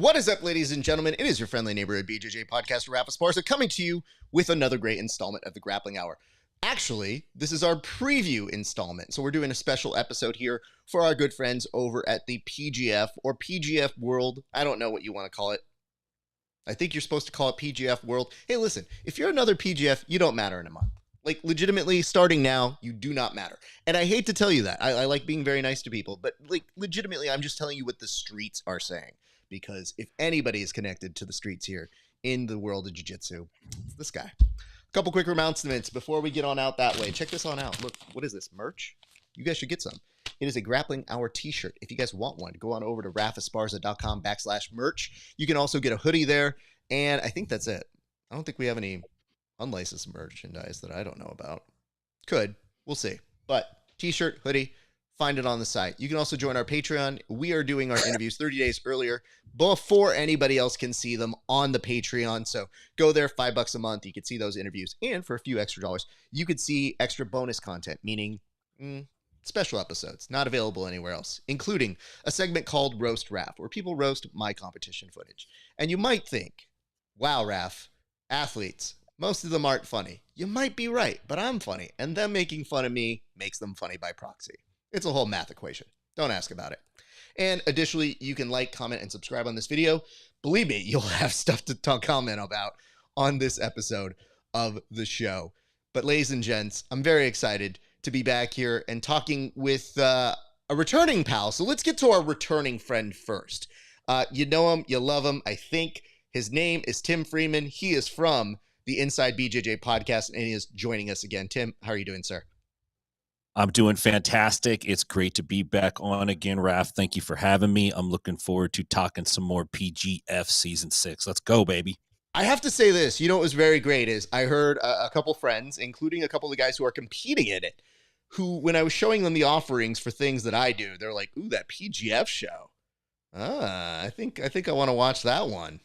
What is up, ladies and gentlemen? It is your friendly neighborhood BJJ podcaster, Rafa Sparsa, coming to you with another great installment of the Grappling Hour. Actually, this is our preview installment, so we're doing a special episode here for our good friends over at the PGF or PGF World. I don't know what you want to call it. I think you're supposed to call it PGF World. Hey, listen, if you're another PGF, you don't matter in a month. Like, legitimately, starting now, you do not matter. And I hate to tell you that. I like being very nice to people, but, like, legitimately, I'm just telling you what the streets are saying. Because if anybody is connected to the streets here in the world of jiu-jitsu, it's this guy. A couple quick announcements before we get on out that way. Check this on out. Look, what is this? Merch? You guys should get some. It is a Grappling Hour t-shirt. If you guys want one, go on over to rafasparza.com/merch. You can also get a hoodie there. And I think that's it. I don't think we have any unlicensed merchandise that I don't know about. Could. We'll see. But t-shirt, hoodie, find it on the site. You can also join our Patreon. We are doing our interviews 30 days earlier before anybody else can see them on the Patreon. So go there, $5 a month. You can see those interviews. And for a few extra dollars, you could see extra bonus content, meaning special episodes not available anywhere else, including a segment called Roast Raf, where people roast my competition footage. And you might think, wow, Raf, athletes, most of them aren't funny. You might be right, but I'm funny. And them making fun of me makes them funny by proxy. It's a whole math equation. Don't ask about it. And additionally, you can like, comment, and subscribe on this video. Believe me, you'll have stuff to comment about on this episode of the show. But ladies and gents, I'm very excited to be back here and talking with a returning pal. So let's get to our returning friend first. You know him, you love him. I think his name is Tim Freeman. He is from the Inside BJJ podcast, and he is joining us again. Tim, how are you doing, sir? I'm doing fantastic. It's great to be back on again, Raf. Thank you for having me. I'm looking forward to talking some more PGF Season 6. Let's go, baby. I have to say this. You know what was very great is I heard a couple friends, including a couple of the guys who are competing in it, who, when I was showing them the offerings for things that I do, they're like, ooh, that PGF show. I think I want to watch that one.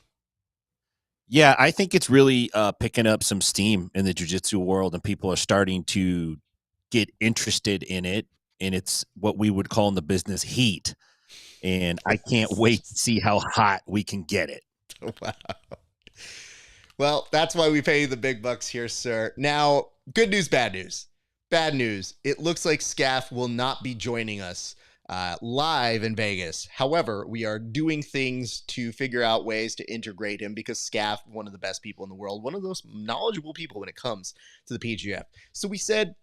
Yeah, I think it's really picking up some steam in the jiu-jitsu world, and people are starting to get interested in it, and it's what we would call in the business heat. And I can't wait to see how hot we can get it. Wow. Well, that's why we pay you the big bucks here, sir. Now, good news, bad news. Bad news. It looks like Scaff will not be joining us live in Vegas. However, we are doing things to figure out ways to integrate him because Scaff, one of the best people in the world, one of those knowledgeable people when it comes to the PGF. So we said,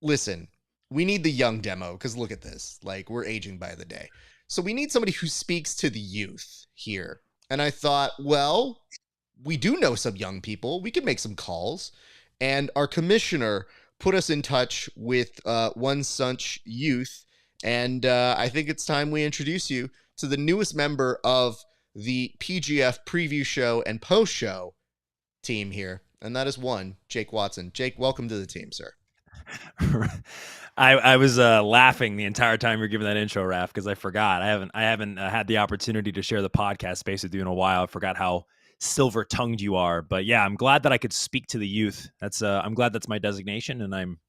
listen, we need the young demo because look at this. Like, we're aging by the day. So we need somebody who speaks to the youth here. And I thought, well, we do know some young people. We could make some calls. And our commissioner put us in touch with one such youth. And I think it's time we introduce you to the newest member of the PGF preview show and post show team here. And that is one, Jake Watson. Jake, welcome to the team, sir. I was laughing the entire time you're giving that intro, Raf, because I forgot. I haven't had the opportunity to share the podcast space with you in a while. I forgot how silver-tongued you are. But yeah, I'm glad that I could speak to the youth. I'm glad that's my designation, and I'm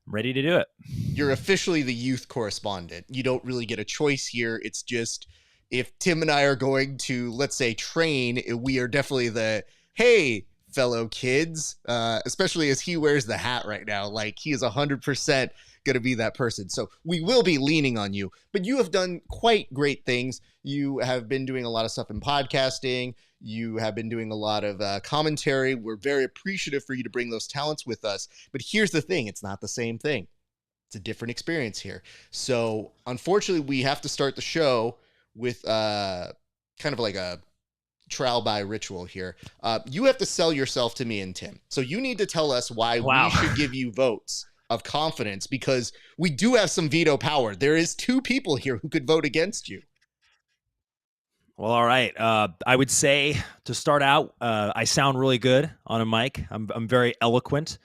ready to do it. You're officially the youth correspondent. You don't really get a choice here. It's just if Tim and I are going to, let's say, train, we are definitely the, hey, fellow kids, especially as he wears the hat right now. Like, he is 100% going to be that person. So we will be leaning on you. But you have done quite great things. You have been doing a lot of stuff in podcasting. You have been doing a lot of commentary. We're very appreciative for you to bring those talents with us. But here's the thing. It's not the same thing. It's a different experience here. So unfortunately, we have to start the show with kind of like a trial by ritual here. You have to sell yourself to me and Tim. So you need to tell us why we should give you votes of confidence, because we do have some veto power. There is 2 people here who could vote against you. Well, all right. I would say to start out, I sound really good on a mic. I'm very eloquent.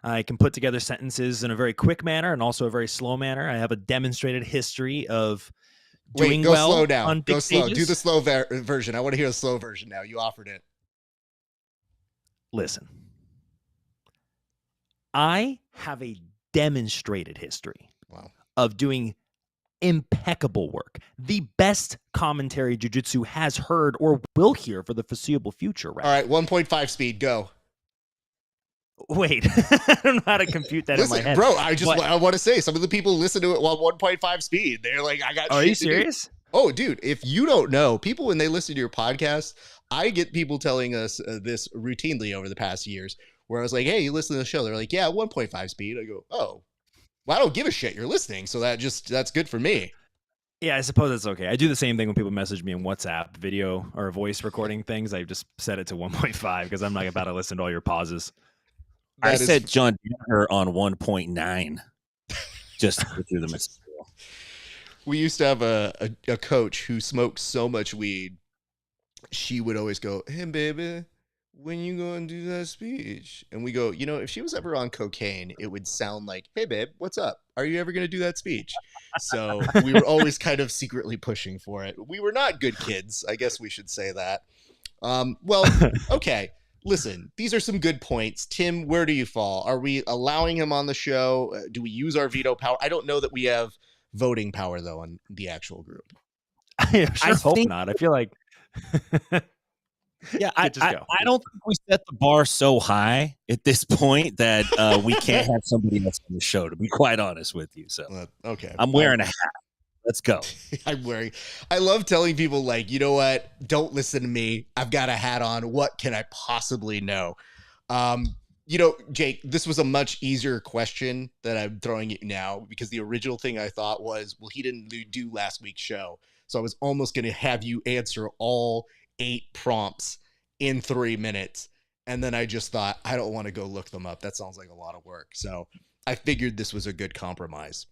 I can put together sentences in a very quick manner and also a very slow manner. I have a demonstrated history of doing well. Slow down. On go slow. stages. Do the slow version. I want to hear the slow version now. You offered it. Listen, I have a demonstrated history of doing impeccable work. The best commentary jiu-jitsu has heard or will hear for the foreseeable future, right? All right, 1.5 speed, go. Wait, I don't know how to compute that in my head. Bro, I want to say, some of the people listen to it while 1.5 speed. They're like, I got Are shit you to do. serious? Oh, dude, if you don't know, people, when they listen to your podcast, I get people telling us this routinely over the past years, where I was like, hey, you listen to the show? They're like, yeah, 1.5 speed. I go, oh, well, I don't give a shit. You're listening. So that's good for me. Yeah, I suppose it's okay. I do the same thing when people message me in WhatsApp video or voice recording things. I just set it to 1.5 because I'm not about to listen to all your pauses. I said John Danaher on 1.9 just to go through the material. We used to have a coach who smoked so much weed. She would always go, hey, baby, when you go and do that speech? And we go, if she was ever on cocaine, it would sound like, hey, babe, what's up? Are you ever going to do that speech? So we were always kind of secretly pushing for it. We were not good kids. I guess we should say that. Well, okay. Listen, these are some good points. Tim, where do you fall? Are we allowing him on the show? Do we use our veto power? I don't know that we have voting power, though, on the actual group. I hope not. I feel like... Yeah, I don't think we set the bar so high at this point that we can't have somebody else on the show, to be quite honest with you. So, okay. I'm wearing a hat. Let's go. I love telling people, like, you know what? Don't listen to me. I've got a hat on. What can I possibly know? Jake, this was a much easier question that I'm throwing at you now, because the original thing I thought was, well, he didn't do last week's show. So I was almost going to have you answer all 8 prompts in 3 minutes. And then I just thought, I don't want to go look them up. That sounds like a lot of work. So I figured this was a good compromise.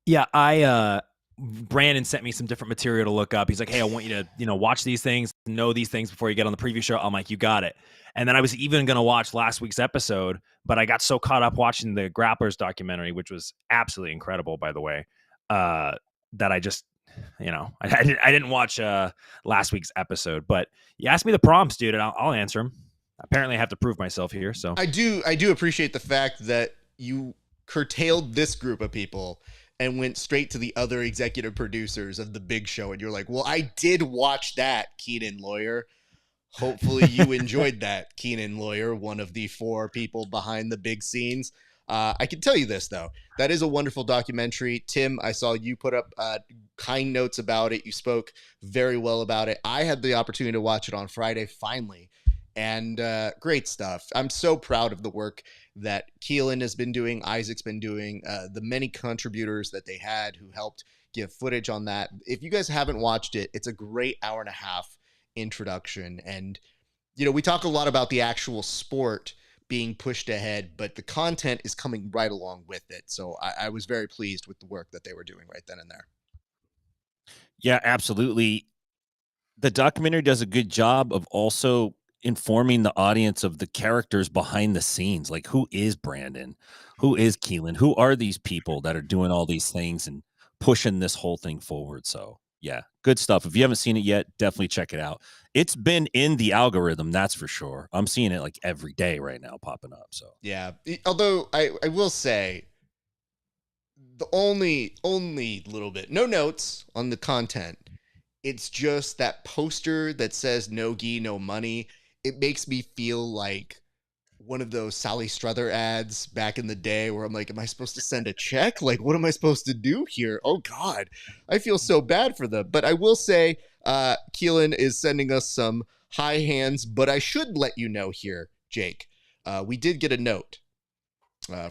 Yeah, Brandon sent me some different material to look up. He's like, hey, I want you to, watch these things, know these things before you get on the preview show. I'm like, you got it. And then I was even going to watch last week's episode, but I got so caught up watching the Grapplers documentary, which was absolutely incredible, by the way, that I just, I didn't watch last week's episode. But you asked me the prompts, dude, and I'll answer them. Apparently I have to prove myself here. So I do appreciate the fact that you curtailed this group of people and went straight to the other executive producers of the big show. And you're like, well, I did watch that, Keenan Lawyer. Hopefully you enjoyed that, Keenan Lawyer, one of the 4 people behind the big scenes. I can tell you this, though. That is a wonderful documentary. Tim, I saw you put up kind notes about it. You spoke very well about it. I had the opportunity to watch it on Friday, finally. And great stuff. I'm so proud of the work that Keelan has been doing, Isaac's been doing, the many contributors that they had who helped give footage on that. If you guys haven't watched it, it's a great 1.5 hour introduction. And, we talk a lot about the actual sport being pushed ahead, but the content is coming right along with it. So I was very pleased with the work that they were doing right then and there. Yeah, absolutely. The documentary does a good job of also informing the audience of the characters behind the scenes. Like, who is Brandon? Who is Keelan? Who are these people that are doing all these things and pushing this whole thing forward? So yeah, good stuff. If you haven't seen it yet, definitely check it out. It's been in the algorithm, that's for sure. I'm seeing it like every day right now popping up. So yeah, although I will say the only little bit, no notes on the content. It's just that poster that says no gi, no money. It makes me feel like one of those Sally Struther ads back in the day where I'm like, am I supposed to send a check? Like, what am I supposed to do here? Oh God, I feel so bad for them. But I will say, Keelan is sending us some high hands, but I should let you know here, Jake, we did get a note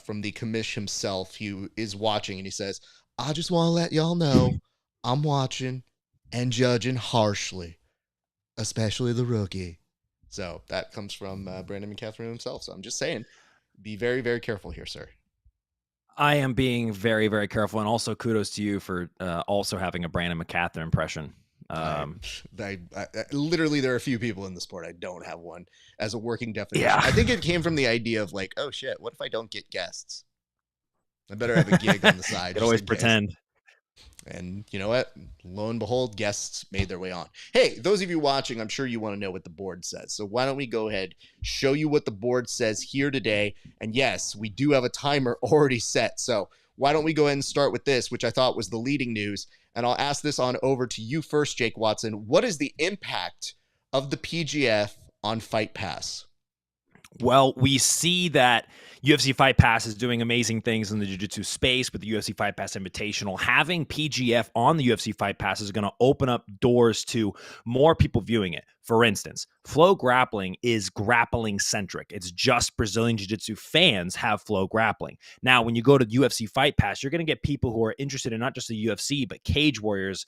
from the commish himself. He is watching and he says, I just want to let y'all know I'm watching and judging harshly, especially the rookie. So that comes from Brandon McCaffrey himself. So I'm just saying, be very, very careful here, sir. I am being very, very careful. And also kudos to you for also having a Brandon McCaffrey impression. Literally, there are a few people in the sport I don't have one as a working definition. Yeah. I think it came from the idea of like, oh shit, what if I don't get guests? I better have a gig on the side. You always pretend. And you know what? Lo and behold, guests made their way on. Hey, those of you watching, I'm sure you want to know what the board says. So why don't we go ahead, show you what the board says here today. And yes, we do have a timer already set. So why don't we go ahead and start with this, which I thought was the leading news. And I'll ask this on over to you first, Jake Watson. What is the impact of the PGF on Fight Pass? Well, we see that UFC Fight Pass is doing amazing things in the jiu-jitsu space with the UFC Fight Pass Invitational. Having PGF on the UFC Fight Pass is going to open up doors to more people viewing it. For instance, Flow Grappling is grappling-centric. It's just Brazilian Jiu-Jitsu fans have Flow Grappling. Now, when you go to UFC Fight Pass, you're going to get people who are interested in not just the UFC, but Cage Warriors,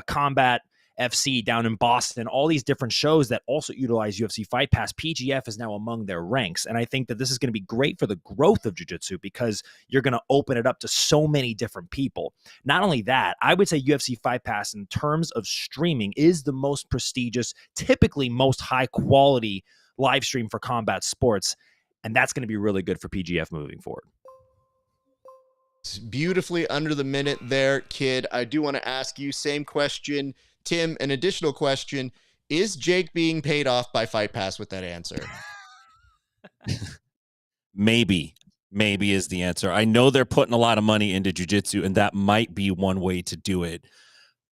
Combat FC down in Boston, all these different shows that also utilize UFC Fight Pass. PGF is now among their ranks. And I think that this is going to be great for the growth of jiu-jitsu because you're going to open it up to so many different people. Not only that, I would say UFC Fight Pass in terms of streaming is the most prestigious, typically most high quality live stream for combat sports. And that's going to be really good for PGF moving forward. Beautifully under the minute there, kid. I do want to ask you, same question, Tim, an additional question. Is Jake being paid off by Fight Pass with that answer? Maybe is the answer. I know they're putting a lot of money into jiu-jitsu, and that might be one way to do it.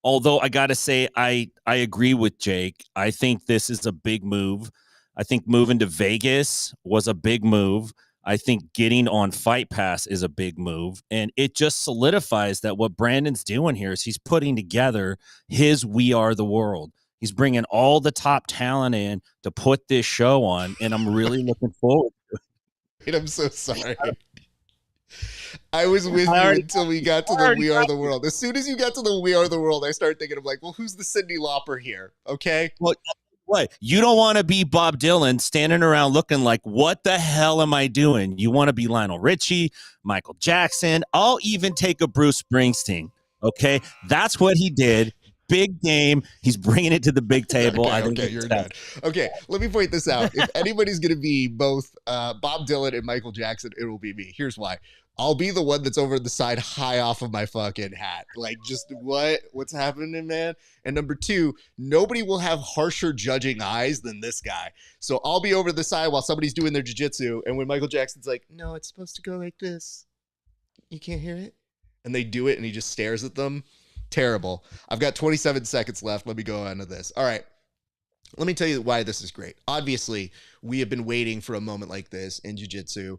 Although I got to say, I agree with Jake. I think this is a big move. I think moving to Vegas was a big move. I think getting on Fight Pass is a big move, and it just solidifies that what Brandon's doing here is he's putting together his We Are the World. He's bringing all the top talent in to put this show on, and I'm really looking forward to it. I'm so sorry. I was with you until we got to the We Are the World. As soon as you got to the We Are the World, I started thinking of like, well, who's the Cyndi Lauper here? Okay. Well, what? You don't want to be Bob Dylan standing around looking like, what the hell am I doing? You want to be Lionel Richie, Michael Jackson. I'll even take a Bruce Springsteen. Okay. That's what he did. Big game. He's bringing it to the big table. Okay, I think you're done. Okay, let me point this out. If anybody's going to be both Bob Dylan and Michael Jackson, it will be me. Here's why. I'll be the one that's over the side high off of my fucking hat. Like, just what's happening, man? And number two, nobody will have harsher judging eyes than this guy. So I'll be over the side while somebody's doing their jiu-jitsu, and when Michael Jackson's like, no, it's supposed to go like this. You can't hear it? And they do it, and he just stares at them. Terrible. I've got 27 seconds left. Let me go on to this. All right. Let me tell you why this is great. Obviously, we have been waiting for a moment like this in jiu-jitsu.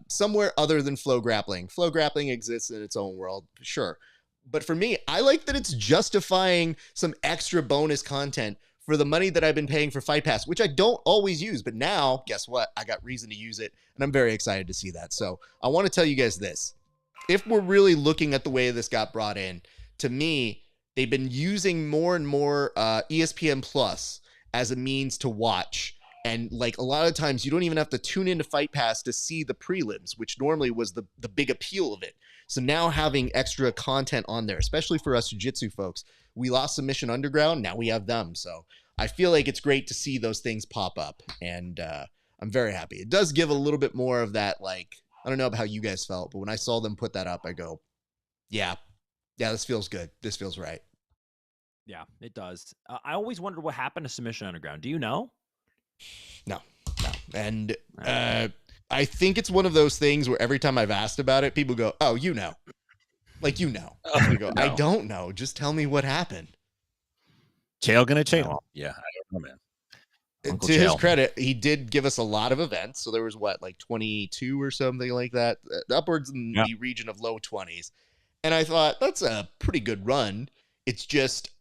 Somewhere other than flow grappling. Flow grappling exists in its own world, sure. But for me, I like that it's justifying some extra bonus content for the money that I've been paying for Fight Pass, which I don't always use. But now, guess what? I got reason to use it, and I'm very excited to see that. So I want to tell you guys this. If we're really looking at the way this got brought in, to me, they've been using more and more ESPN Plus as a means to watch. And like a lot of times you don't even have to tune into Fight Pass to see the prelims, which normally was the big appeal of it. So now having extra content on there, especially for us jiu-jitsu folks, we lost Submission Underground. Now we have them. So I feel like it's great to see those things pop up. And I'm very happy. It does give a little bit more of that, like, I don't know how you guys felt, but when I saw them put that up, I go, yeah, this feels good. This feels right. Yeah, it does. I always wondered what happened to Submission Underground. Do you know? No. And I think it's one of those things where every time I've asked about it, people go, oh, you know. Like, you know. I go, no. I don't know. Just tell me what happened. Chael gonna chael. Yeah, I don't know, man. Uncle to Chael. His credit, he did give us a lot of events. So there was like 22 or something like that, upwards in the region of low 20s. And I thought, that's a pretty good run. It's just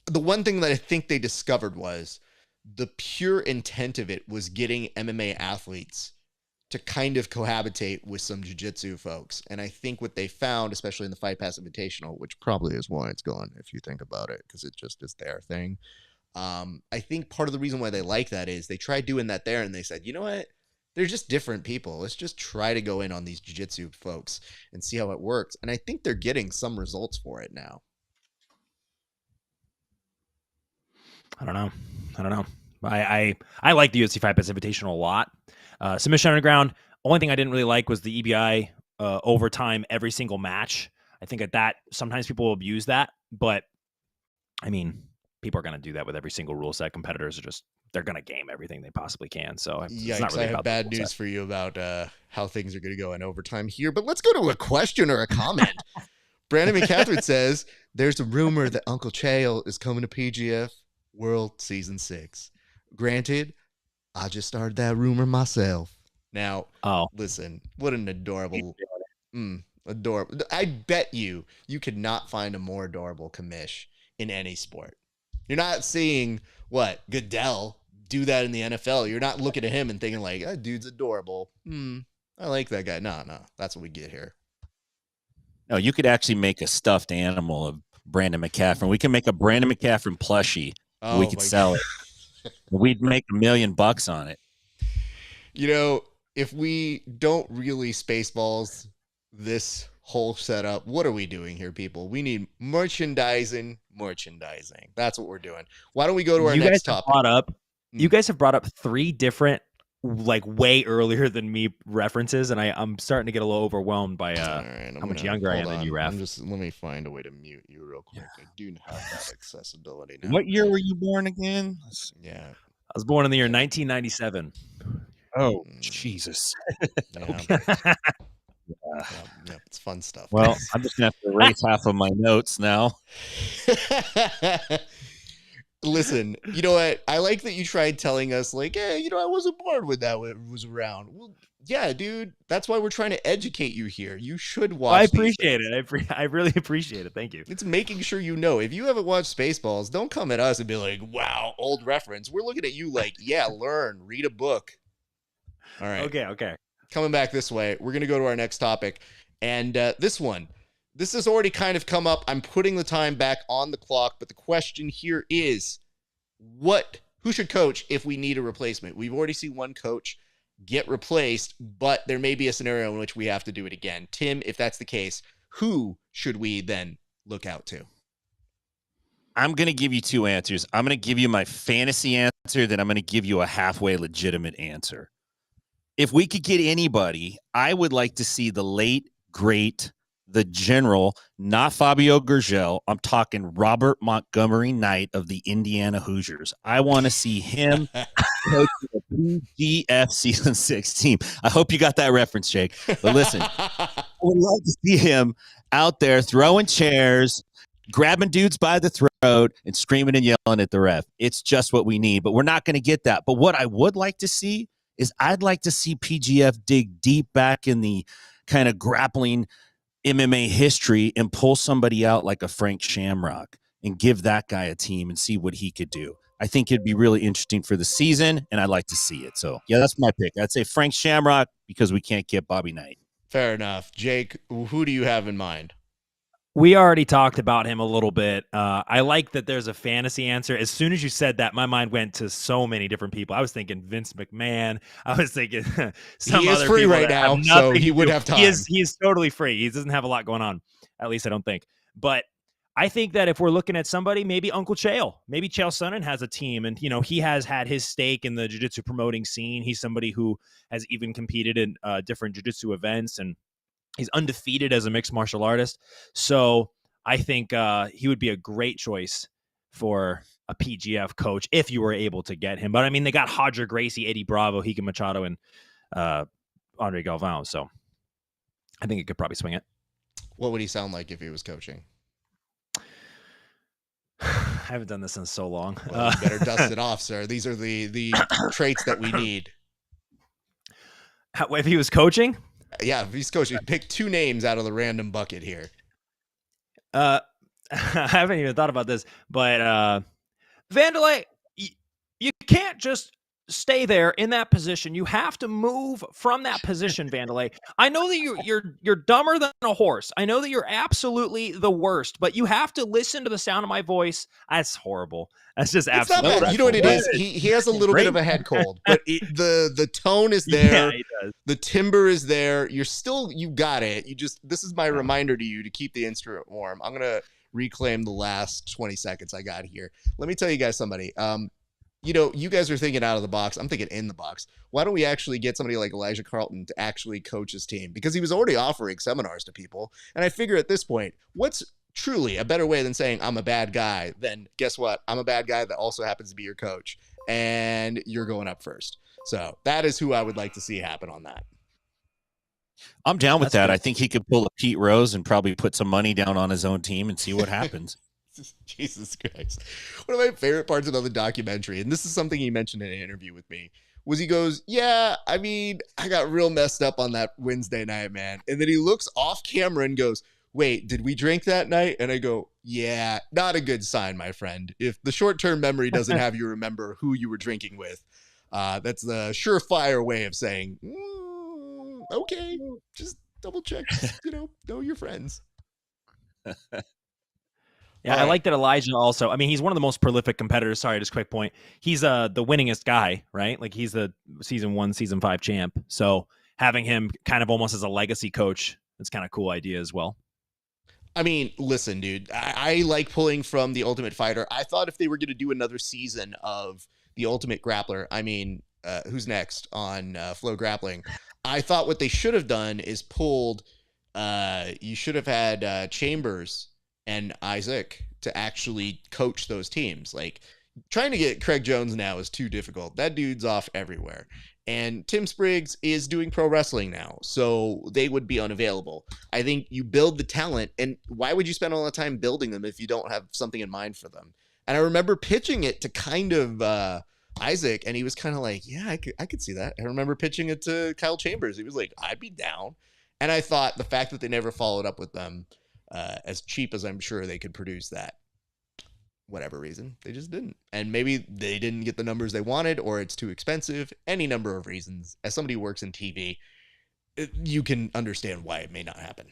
the one thing that I think they discovered was the pure intent of it was getting MMA athletes to kind of cohabitate with some jiu-jitsu folks. And I think what they found, especially in the Fight Pass Invitational, which probably is why it's gone if you think about it, because it just is their thing. I think part of the reason why they like that is they tried doing that there and they said, you know what? They're just different people. Let's just try to go in on these jiu-jitsu folks and see how it works. And I think they're getting some results for it now. I don't know. I like the UFC Fight Pass Invitational a lot. Submission Underground, only thing I didn't really like was the EBI overtime every single match. I think at that, sometimes people will abuse that. But, I mean, people are going to do that with every single rule set. Competitors are just they're going to game everything they possibly can. So it's Yikes, not really I have about bad news for you about how things are going to go in overtime here, but let's go to a question or a comment. Brandon McCatherine says, there's a rumor that Uncle Chael is coming to PGF World Season 6. Granted, I just started that rumor myself. Now, listen, what an adorable, adorable. I bet you could not find a more adorable commish in any sport. You're not seeing, Goodell do that in the NFL. You're not looking at him and thinking like, that dude's adorable. I like that guy. No, that's what we get here. No, you could actually make a stuffed animal of Brandon McCaffrey. We can make a Brandon McCaffrey plushie. We could sell it. We'd make $1 million on it. You know, if we don't really Spaceballs this whole setup, what are we doing here, people? We need merchandising. That's what we're doing. Why don't we go to our next topic? You guys have brought up 3 different, like, way earlier than me references, and I'm starting to get a little overwhelmed by how much younger I am than you, Raf. Let me find a way to mute you real quick. I do have that accessibility now. What year were you born again? Yeah. I was born in the year 1997. Oh, Jesus. Yeah. Yeah, it's fun stuff. Well, I'm just going to have to erase half of my notes now. Listen, you know what? I like that you tried telling us, like, hey, I wasn't born when that was around. Well, yeah, dude. That's why we're trying to educate you here. You should watch. I appreciate it. I really appreciate it. Thank you. It's making sure you know. If you haven't watched Spaceballs, don't come at us and be like, wow, old reference. We're looking at you like, yeah, learn, read a book. All right. Okay. Coming back this way, we're going to go to our next topic. And this has already kind of come up. I'm putting the time back on the clock, but the question here is, who should coach if we need a replacement? We've already seen one coach get replaced, but there may be a scenario in which we have to do it again. Tim, if that's the case, who should we then look out to? I'm going to give you 2 answers. I'm going to give you my fantasy answer, then I'm going to give you a halfway legitimate answer. If we could get anybody, I would like to see the late, great, the general, not Fabio Gurgel. I'm talking Robert Montgomery Knight of the Indiana Hoosiers. I want to see him coaching the PGF Season 6 team. I hope you got that reference, Jake. But listen, I would love to see him out there throwing chairs, grabbing dudes by the throat, and screaming and yelling at the ref. It's just what we need, but we're not going to get that. But what I would like to see is I'd like to see PGF dig deep back in the kind of grappling MMA history and pull somebody out like a Frank Shamrock and give that guy a team and see what he could do. I think it'd be really interesting for the season, and I'd like to see it. So, yeah, that's my pick. I'd say Frank Shamrock because we can't get Bobby Knight. Fair enough. Jake, who do you have in mind? We already talked about him a little bit. I like that there's a fantasy answer. As soon as you said that, my mind went to so many different people. I was thinking Vince McMahon. I was thinking some he is other free people right now, so he would have time. He is totally free. He doesn't have a lot going on, at least I don't think. But I think that if we're looking at somebody, maybe Uncle Chael. Maybe Chael Sonnen has a team, and he has had his stake in the jiu-jitsu promoting scene. He's somebody who has even competed in different jiu-jitsu events, and he's undefeated as a mixed martial artist. So I think he would be a great choice for a PGF coach if you were able to get him. But, I mean, they got Hodger Gracie, Eddie Bravo, Higa Machado, and Andre Galvão. So I think he could probably swing it. What would he sound like if he was coaching? I haven't done this in so long. Well, you better dust it off, sir. These are the traits that we need. If he was coaching? Yeah, if he's coaching, pick 2 names out of the random bucket here. I haven't even thought about this, but Vanderlei, you can't just stay there in that position. You have to move from that position, Vanderlei. I know that you're dumber than a horse. I know that you're absolutely the worst, but you have to listen to the sound of my voice. That's horrible. That's just absolutely. Not bad. You know what it is? He has a little bit of a head cold, but the tone is there. Yeah, he does. The timbre is there. You got it. This is my reminder to you to keep the instrument warm. I'm going to reclaim the last 20 seconds I got here. Let me tell you guys somebody. You guys are thinking out of the box. I'm thinking in the box. Why don't we actually get somebody like Elijah Carlton to actually coach his team? Because he was already offering seminars to people. And I figure at this point, what's truly a better way than saying I'm a bad guy than, guess what? I'm a bad guy that also happens to be your coach. and you're going up first. So that is who I would like to see happen on that. I'm down with That's that. good. I think he could pull a Pete Rose and probably put some money down on his own team and see what happens. Jesus Christ. One of my favorite parts about the documentary, and this is something he mentioned in an interview with me, was he goes, yeah, I mean, I got real messed up on that Wednesday night, man. And then he looks off camera and goes, wait, did we drink that night? And I go, yeah, not a good sign, my friend. If the short-term memory doesn't have you remember who you were drinking with, that's the surefire way of saying, okay, just double check, know your friends. Yeah, I like that Elijah also. I mean, he's one of the most prolific competitors. Sorry, just quick point. He's the winningest guy, right? Like he's the season 1, season 5 champ. So having him kind of almost as a legacy coach, it's kind of a cool idea as well. I mean, listen, dude, I like pulling from The Ultimate Fighter. I thought if they were going to do another season of The Ultimate Grappler, I mean, who's next on Flow Grappling? I thought what they should have done is pulled, you should have had Chambers and Isaac to actually coach those teams. Like, trying to get Craig Jones now is too difficult. That dude's off everywhere. And Tim Spriggs is doing pro wrestling now, so they would be unavailable. I think you build the talent, and why would you spend all the time building them if you don't have something in mind for them? And I remember pitching it to kind of Isaac, and he was kind of like, yeah, I could see that. I remember pitching it to Kyle Chambers. He was like, I'd be down. And I thought the fact that they never followed up with them, as cheap as I'm sure they could produce that, whatever reason, they just didn't. And maybe they didn't get the numbers they wanted, or it's too expensive. Any number of reasons. As somebody who works in TV, you can understand why it may not happen.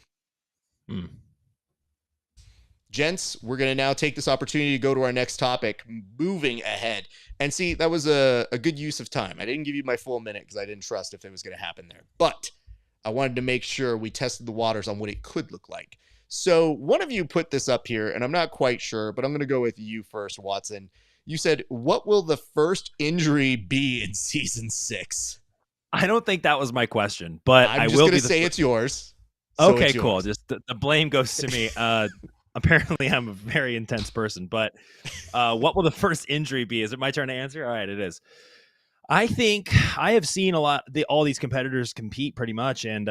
Gents, we're going to now take this opportunity to go to our next topic, moving ahead. And see, that was a good use of time. I didn't give you my full minute because I didn't trust if it was going to happen there. But I wanted to make sure we tested the waters on what it could look like. So one of you put this up here, and I'm not quite sure, but I'm going to go with you first, Watson. You said, what will the first injury be in season 6? I don't think that was my question, but I'm I just will going to say it's yours. So okay, it's yours. Cool. Just the blame goes to me. Apparently, I'm a very intense person, but what will the first injury be? Is it my turn to answer? All right, it is. I think I have seen all these competitors compete pretty much, and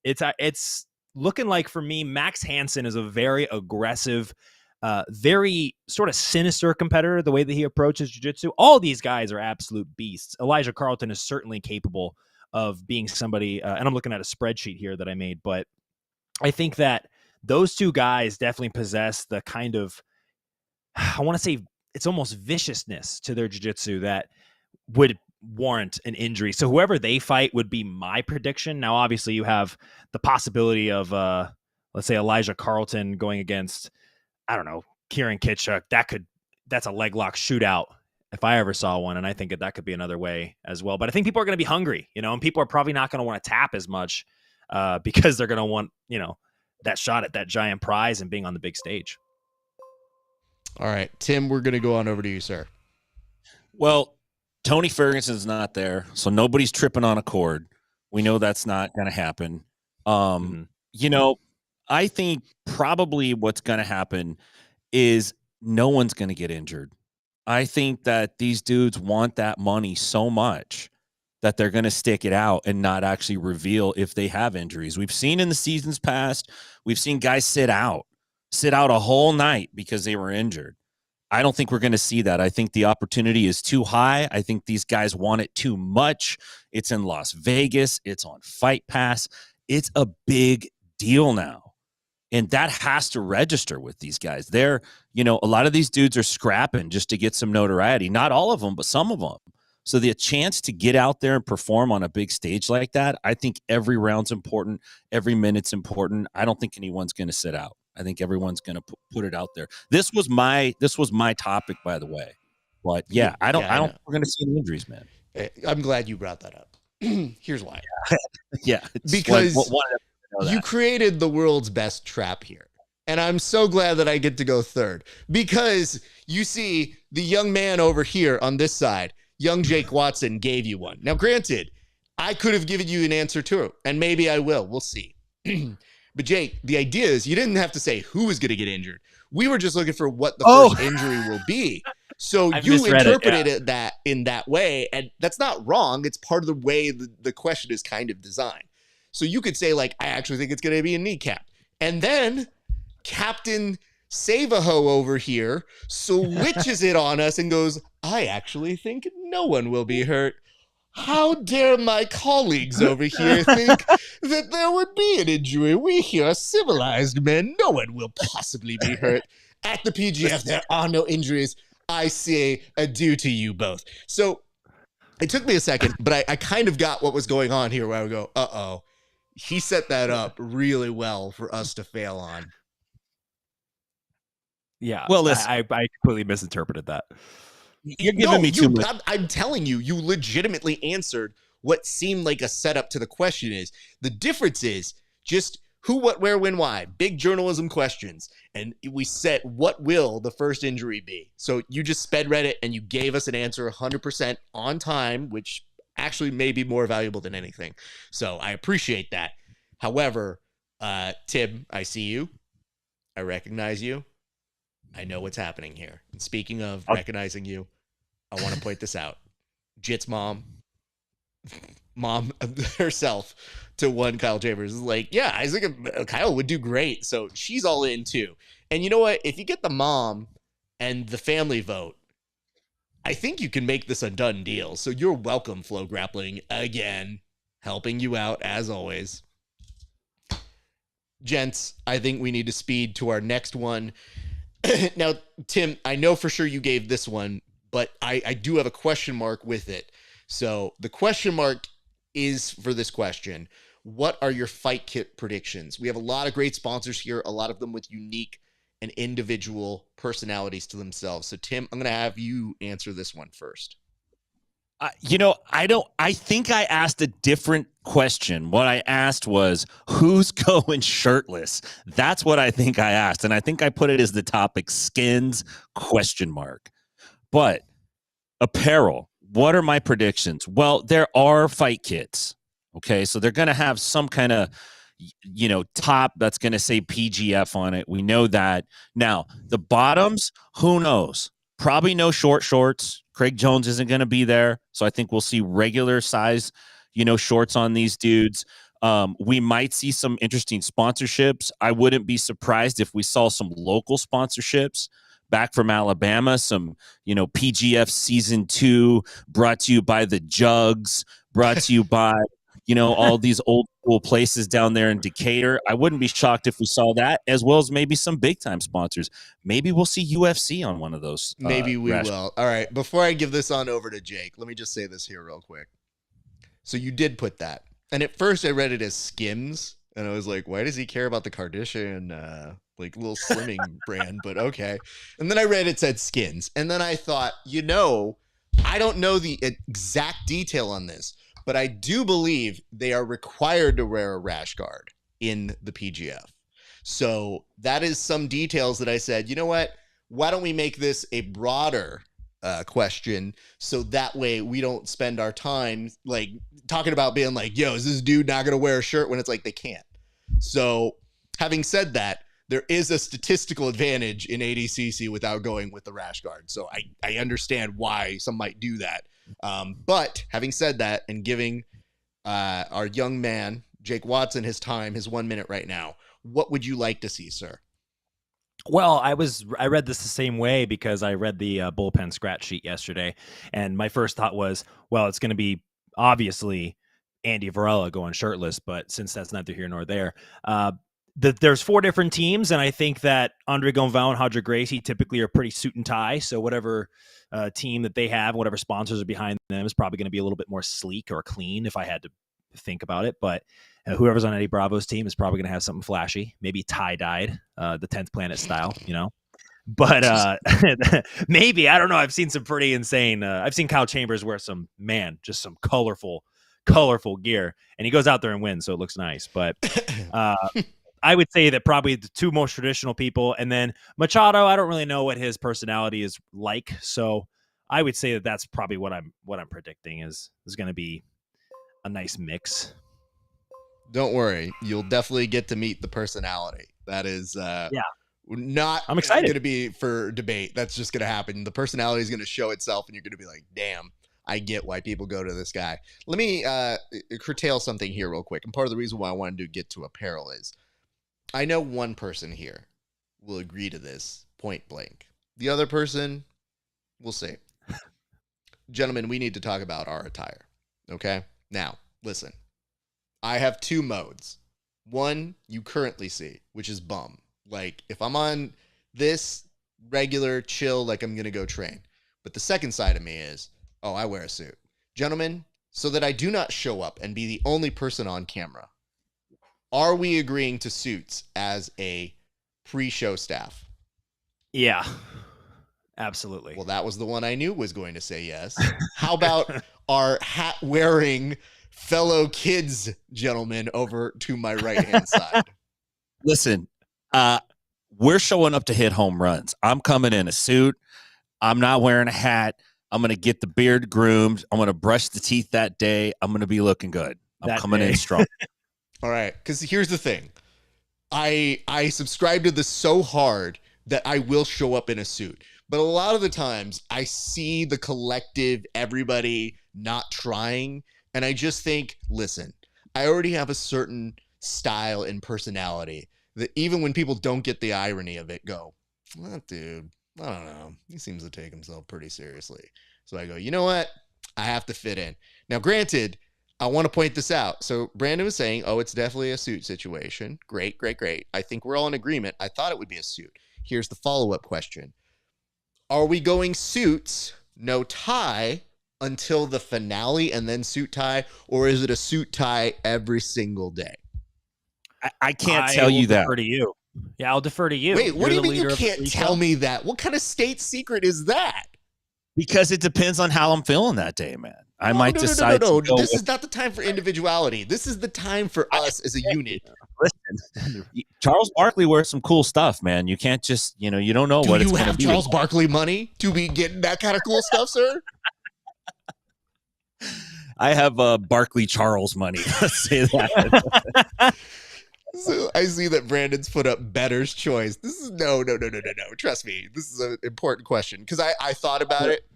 it's looking like for me, Max Hansen is a very aggressive, very sort of sinister competitor, the way that he approaches jiu-jitsu. All these guys are absolute beasts. Elijah Carlton is certainly capable of being somebody, and I'm looking at a spreadsheet here that I made, but I think that those two guys definitely possess the kind of, I want to say it's almost viciousness to their jiu-jitsu that would warrant an injury. So whoever they fight would be my prediction. Now, obviously you have the possibility of, let's say Elijah Carlton going against, I don't know, Kieran Kitchuk. That's a leg lock shootout if I ever saw one. And I think that could be another way as well. But I think people are going to be hungry, and people are probably not going to want to tap as much because they're going to want, that shot at that giant prize and being on the big stage. All right, Tim, we're going to go on over to you, sir. Well, Tony Ferguson's not there, so nobody's tripping on a cord. We know that's not going to happen. I think probably what's going to happen is no one's going to get injured. I think that these dudes want that money so much that they're going to stick it out and not actually reveal if they have injuries. We've seen in the seasons past, we've seen guys sit out a whole night because they were injured. I don't think we're going to see that. I think the opportunity is too high. I think these guys want it too much. It's in Las Vegas. It's on Fight Pass. It's a big deal now. And that has to register with these guys. They're, a lot of these dudes are scrapping just to get some notoriety. Not all of them, but some of them. So the chance to get out there and perform on a big stage like that, I think every round's important. Every minute's important. I don't think anyone's going to sit out. I think everyone's going to put it out there. This was my topic, by the way. But yeah, I don't think we're going to see any injuries, man. I'm glad you brought that up. Here's why. Yeah. Because you created the world's best trap here. And I'm so glad that I get to go third. Because you see the young man over here on this side, young Jake Watson, gave you one. Now, granted, I could have given you an answer too, and maybe I will. We'll see. But Jake, the idea is you didn't have to say who was going to get injured. We were just looking for what the first injury will be. So I you misread it, interpreted it that in that way, and that's not wrong. It's part of the way the question is kind of designed. So you could say, like, I actually think it's going to be a kneecap. And then Captain Save-A-Ho over here switches it on us and goes, I actually think no one will be hurt. How dare my colleagues over here think that there would be an injury? We here are civilized men. No one will possibly be hurt. At the PGF, there are no injuries. I say adieu to you both. So it took me a second, but I kind of got what was going on here where I would go, uh-oh. He set that up really well for us to fail on. Yeah. Well, listen, I completely misinterpreted that. you're giving me too much. I'm telling you, you legitimately answered what seemed like a setup to the question is. The difference is just who, what, where, when, why. Big journalism questions. And we said, what will the first injury be? So you just sped read it and you gave us an answer 100% on time, which actually may be more valuable than anything. So I appreciate that. However, Tim, I see you. I recognize you. I know what's happening here. And speaking of recognizing you, I want to point this out. Jit's mom herself to one Kyle Chambers is like, yeah, I think Kyle would do great. So she's all in too. And you know what? If you get the mom and the family vote, I think you can make this a done deal. So you're welcome, Flow Grappling, again, helping you out as always. Gents, I think we need to speed to our next one. Now, Tim, I know for sure you gave this one, but I do have a question mark with it. So the question mark is for this question. What are your fight kit predictions? We have a lot of great sponsors here, a lot of them with unique and individual personalities to themselves. So, Tim, I'm going to have you answer this one first. I think I asked a different question. What I asked was, who's going shirtless? That's what I think I asked. And I think I put it as the topic, skins, ? But apparel, what are my predictions? Well, there are fight kits. Okay. So they're going to have some kind of, top that's going to say PGF on it. We know that. Now, the bottoms, who knows? Probably no short shorts. Craig Jones isn't going to be there. So I think we'll see regular size, shorts on these dudes. We might see some interesting sponsorships. I wouldn't be surprised if we saw some local sponsorships back from Alabama, some, PGF season 2 brought to you by the Jugs, brought to you by, all these old school places down there in Decatur. I wouldn't be shocked if we saw that, as well as maybe some big time sponsors. Maybe we'll see UFC on one of those. Maybe we will. All right. Before I give this on over to Jake, let me just say this here real quick. So you did put that. And at first I read it as Skims. And I was like, why does he care about the Kardashian, little slimming brand? But okay. And then I read it said Skins. And then I thought, I don't know the exact detail on this, but I do believe they are required to wear a rash guard in the PGF. So that is some details that I said, you know what? Why don't we make this a broader question so that way we don't spend our time talking about being like, yo, is this dude not going to wear a shirt when it's like they can't? So having said that, there is a statistical advantage in ADCC without going with the rash guard. So I understand why some might do that. But having said that and giving our young man, Jake Watson, his 1 minute right now, what would you like to see, sir? Well, I read this the same way because I read the bullpen scratch sheet yesterday. And my first thought was, well, it's going to be obviously Andy Varela going shirtless. But since that's neither here nor there, there's 4 different teams. And I think that Andre Gonval and Hodger Gracie typically are pretty suit and tie. So whatever team that they have, whatever sponsors are behind them is probably going to be a little bit more sleek or clean if I had to think about it. But whoever's on Eddie Bravo's team is probably going to have something flashy, maybe tie-dyed, the 10th Planet style, But maybe, I don't know. I've seen some pretty insane. I've seen Kyle Chambers wear some colorful gear, and he goes out there and wins, so it looks nice. But I would say that probably the 2 most traditional people, and then Machado, I don't really know what his personality is like, so I would say that that's probably what I'm predicting is going to be a nice mix. Don't worry, you'll definitely get to meet the personality. That is Not I'm excited. going to be for debate. That's just going to happen. The personality is going to show itself, and you're going to be like, damn, I get why people go to this guy. Let me curtail something here real quick. And part of the reason why I wanted to get to apparel is I know one person here will agree to this point blank. The other person, we'll see. Gentlemen, we need to talk about our attire. Okay? Now, listen. I have two modes. One you currently see, which is bum. Like, if I'm on this regular chill, like I'm going to go train. But the second side of me is, oh, I wear a suit. Gentlemen, so that I do not show up and be the only person on camera, are we agreeing to suits as a pre-show staff? Yeah, absolutely. Well, that was the one I knew was going to say yes. How about our hat-wearing fellow kids, gentlemen, over to my right-hand side? Listen, we're showing up to hit home runs. I'm coming in a suit. I'm not wearing a hat. I'm going to get the beard groomed. I'm going to brush the teeth that day. I'm going to be looking good. I'm coming in strong. All right, because here's the thing. I subscribe to this so hard that I will show up in a suit. But a lot of the times I see the collective, everybody not trying, and I just think, listen, I already have a certain style and personality that even when people don't get the irony of it, go, well, dude, I don't know. He seems to take himself pretty seriously. So I go, you know what? I have to fit in. Now, granted, I want to point this out. So Brandon was saying, oh, it's definitely a suit situation. Great, great, great. I think we're all in agreement. I thought it would be a suit. Here's the follow-up question. Are we going suits, no tie, until the finale and then suit tie? Or is it a suit tie every single day? I can't tell you that. I'll defer to you. Yeah, I'll defer to you. Wait, what do you mean you can't tell me that? What kind of state secret is that? Because it depends on how I'm feeling that day, man. I might decide. No. This is not the time for individuality. This is the time for us as a unit. Listen, Charles Barkley wears some cool stuff, man. You can't just, you don't know what it's going to be. Do you have Charles Barkley money to be getting that kind of cool stuff, sir? I have Barkley Charles money. Let's say that. So I see that Brandon's put up better's choice. This is no. Trust me. This is an important question because I thought about it.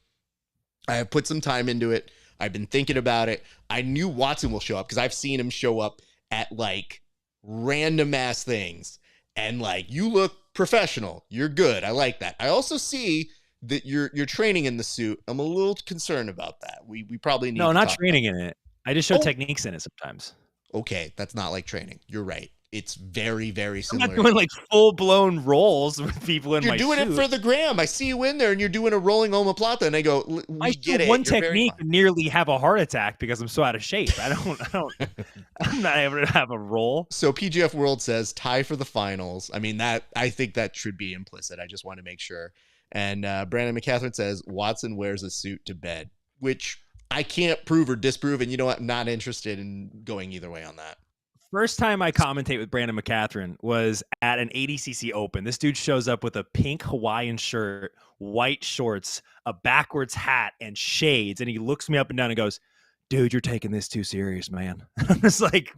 I have put some time into it. I've been thinking about it. I knew Watson will show up because I've seen him show up at like random ass things. And like, you look professional. You're good. I like that. I also see that you're training in the suit. I'm a little concerned about that. We probably need No, not training in it. I just show techniques in it sometimes. Okay, that's not like training. You're right. It's very, very similar. I'm not doing like full-blown rolls with people in my suit. You're doing it for the gram. I see you in there and you're doing a rolling omoplata and I go, we get it. One technique nearly have a heart attack because I'm so out of shape. I'm not able to have a roll. So PGF World says tie for the finals. I mean, I think that should be implicit. I just want to make sure. And Brandon McCatherine says Watson wears a suit to bed, which I can't prove or disprove. And you know what? I'm not interested in going either way on that. First time I commentate with Brandon McCatherine was at an ADCC Open. This dude shows up with a pink Hawaiian shirt, white shorts, a backwards hat, and shades. And he looks me up and down and goes, dude, you're taking this too serious, man. I'm just like,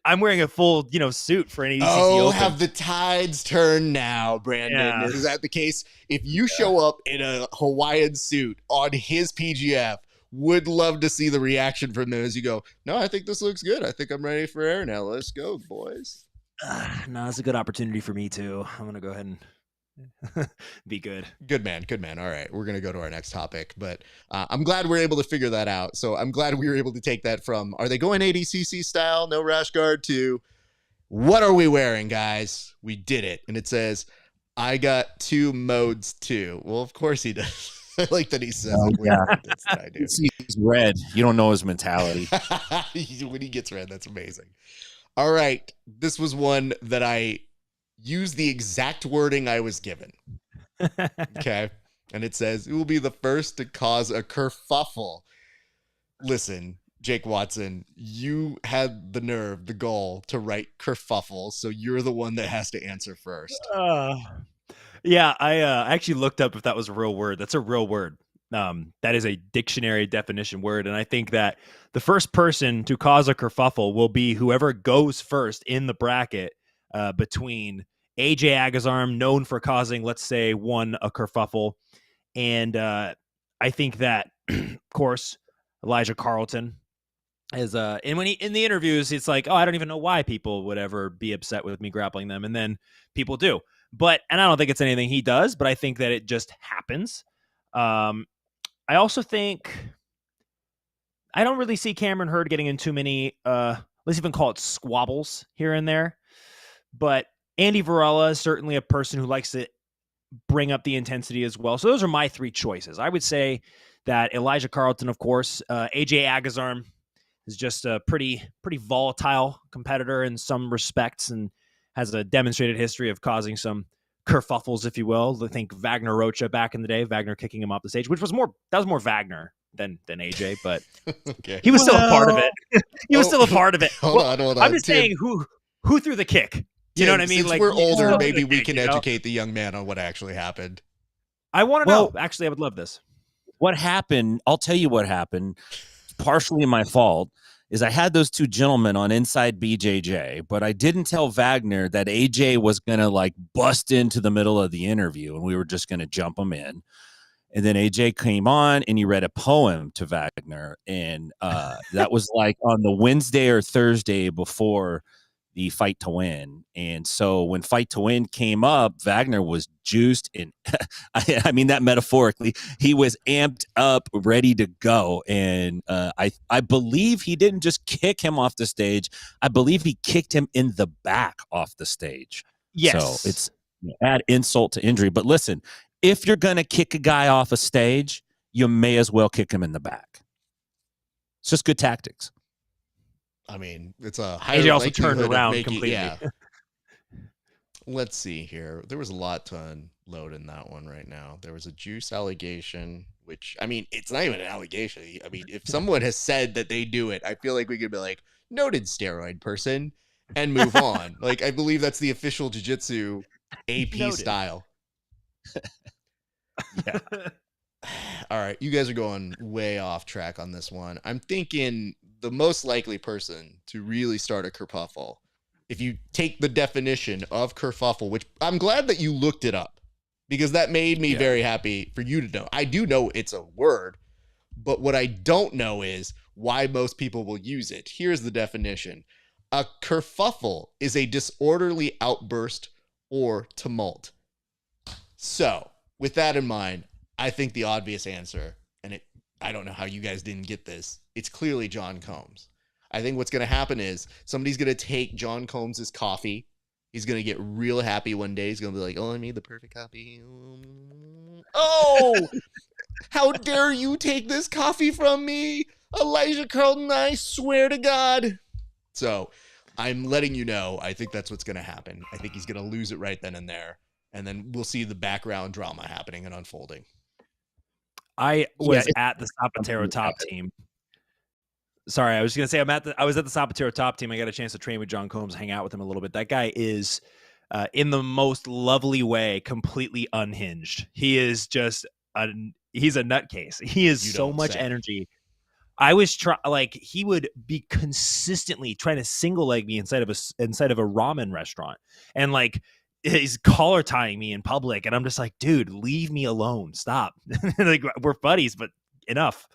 I'm wearing a full, suit for an ADCC Open. Have the tides turned now, Brandon? Yeah. Is that the case? If you show up in a Hawaiian suit on his PGF, would love to see the reaction from them as you go, no, I think this looks good. I think I'm ready for air now. Let's go, boys. No, it's a good opportunity for me too. I'm going to go ahead and be good. Good man. All right. We're going to go to our next topic, but I'm glad we're able to figure that out. So I'm glad we were able to take that from, are they going ADCC style, no rash guard, to what are we wearing, guys? We did it. And it says, I got 2 modes too. Well, of course he does. I like that he says it. Yeah. I do. He's red. You don't know his mentality. When he gets red, that's amazing. All right. This was one that I used the exact wording I was given. Okay. And it says, it will be the first to cause a kerfuffle. Listen, Jake Watson, you had the nerve, the gall to write kerfuffle. So you're the one that has to answer first. Yeah, I actually looked up if that was a real word. That's a real word. That is a dictionary definition word. And I think that the first person to cause a kerfuffle will be whoever goes first in the bracket between AJ Agazarm, known for causing, let's say, a kerfuffle. And I think that, of course, Elijah Carlton is and when he in the interviews, it's like, oh, I don't even know why people would ever be upset with me grappling them, and then people do. And I don't think it's anything he does, but I think that it just happens. I also think I don't really see Cameron Hurd getting in too many, let's even call it squabbles here and there. But Andy Varela is certainly a person who likes to bring up the intensity as well. So those are my three choices. I would say that Elijah Carlton, of course, AJ Agazarm is just a pretty volatile competitor in some respects and has a demonstrated history of causing some kerfuffles, if you will. I think Wagner Rocha back in the day, Wagner kicking him off the stage, which was more Wagner than AJ, but Okay. he was still a part of it. He was still a part of it. Hold on. I'm just Tim, saying who threw the kick. You know what I mean? Since Like, we're older, maybe we kick, can educate the young man on what actually happened. I want to know. Actually, I would love this. What happened? I'll tell you what happened. Partially my fault. Is I had those two gentlemen on Inside BJJ, but I didn't tell Wagner that AJ was going to like bust into the middle of the interview and we were just going to jump him in. And then AJ came on and he read a poem to Wagner. And that was like on the Wednesday or Thursday before the Fight to Win. And so when Fight to Win came up, Wagner was juiced and I mean that metaphorically, he was amped up, ready to go. And I believe he didn't just kick him off the stage. I believe he kicked him in the back off the stage. Yes. So it's add insult to injury. But listen, if you're going to kick a guy off a stage, you may as well kick him in the back. It's just good tactics. I mean, it's a higher AJ also likelihood turned around making, completely. Yeah. Let's see here. There was a lot to unload in that one right now. There was a juice allegation, which, I mean, it's not even an allegation. I mean, if someone has said that they do it, I feel like we could be like, noted steroid person, and move on. Like, I believe that's the official jiu-jitsu AP Noted. style. Yeah. All right, you guys are going way off track on this one. I'm thinking the most likely person to really start a kerfuffle, if you take the definition of kerfuffle, which I'm glad that you looked it up because that made me very happy for you to know. I do know it's a word, but what I don't know is why most people will use it. Here's the definition. A kerfuffle is a disorderly outburst or tumult. So, with that in mind, I think the obvious answer, and I don't know how you guys didn't get this, it's clearly John Combs. I think what's going to happen is somebody's going to take John Combs' coffee. He's going to get real happy one day. He's going to be like, oh, I made the perfect coffee. Oh, how dare you take this coffee from me? Elijah Carlton, I swear to God. So I'm letting you know, I think that's what's going to happen. I think he's going to lose it right then and there. And then we'll see the background drama happening and unfolding. I was at the Zapatero Top Team. Sorry, I was going to say I was at the Zapatero Top Team. I got a chance to train with John Combs, hang out with him a little bit. That guy is, in the most lovely way, completely unhinged. He is just he's a nutcase. He is so much energy. I was he would be consistently trying to single leg me inside of a ramen restaurant, and like he's collar tying me in public, and I'm just like, dude, leave me alone, stop. Like, we're buddies, but enough.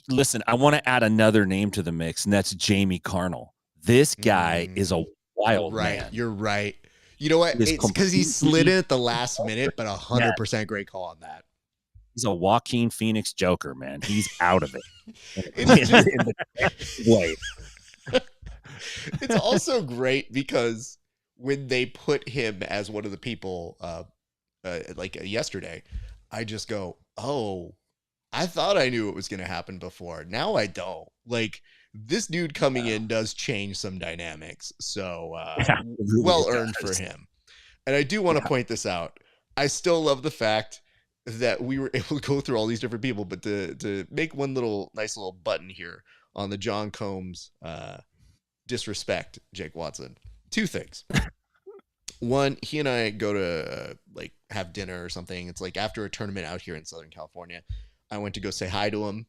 Listen, I want to add another name to the mix, and that's Jamie Carnell. This guy is a wild man. You're right. You know what? It's because he slid in at the last minute, but 100% great call on that. He's a Joaquin Phoenix Joker, man. He's out of it. It's also great because when they put him as one of the people, yesterday, I just go, oh, I thought I knew what was going to happen before. Now I don't. Like, this dude coming in does change some dynamics. So, really well earned for him. And I do want to point this out. I still love the fact that we were able to go through all these different people, but to make one nice little button here on the John Combs disrespect Jake Watson. Two things. One, he and I go to have dinner or something. It's like after a tournament out here in Southern California. I went to go say hi to him.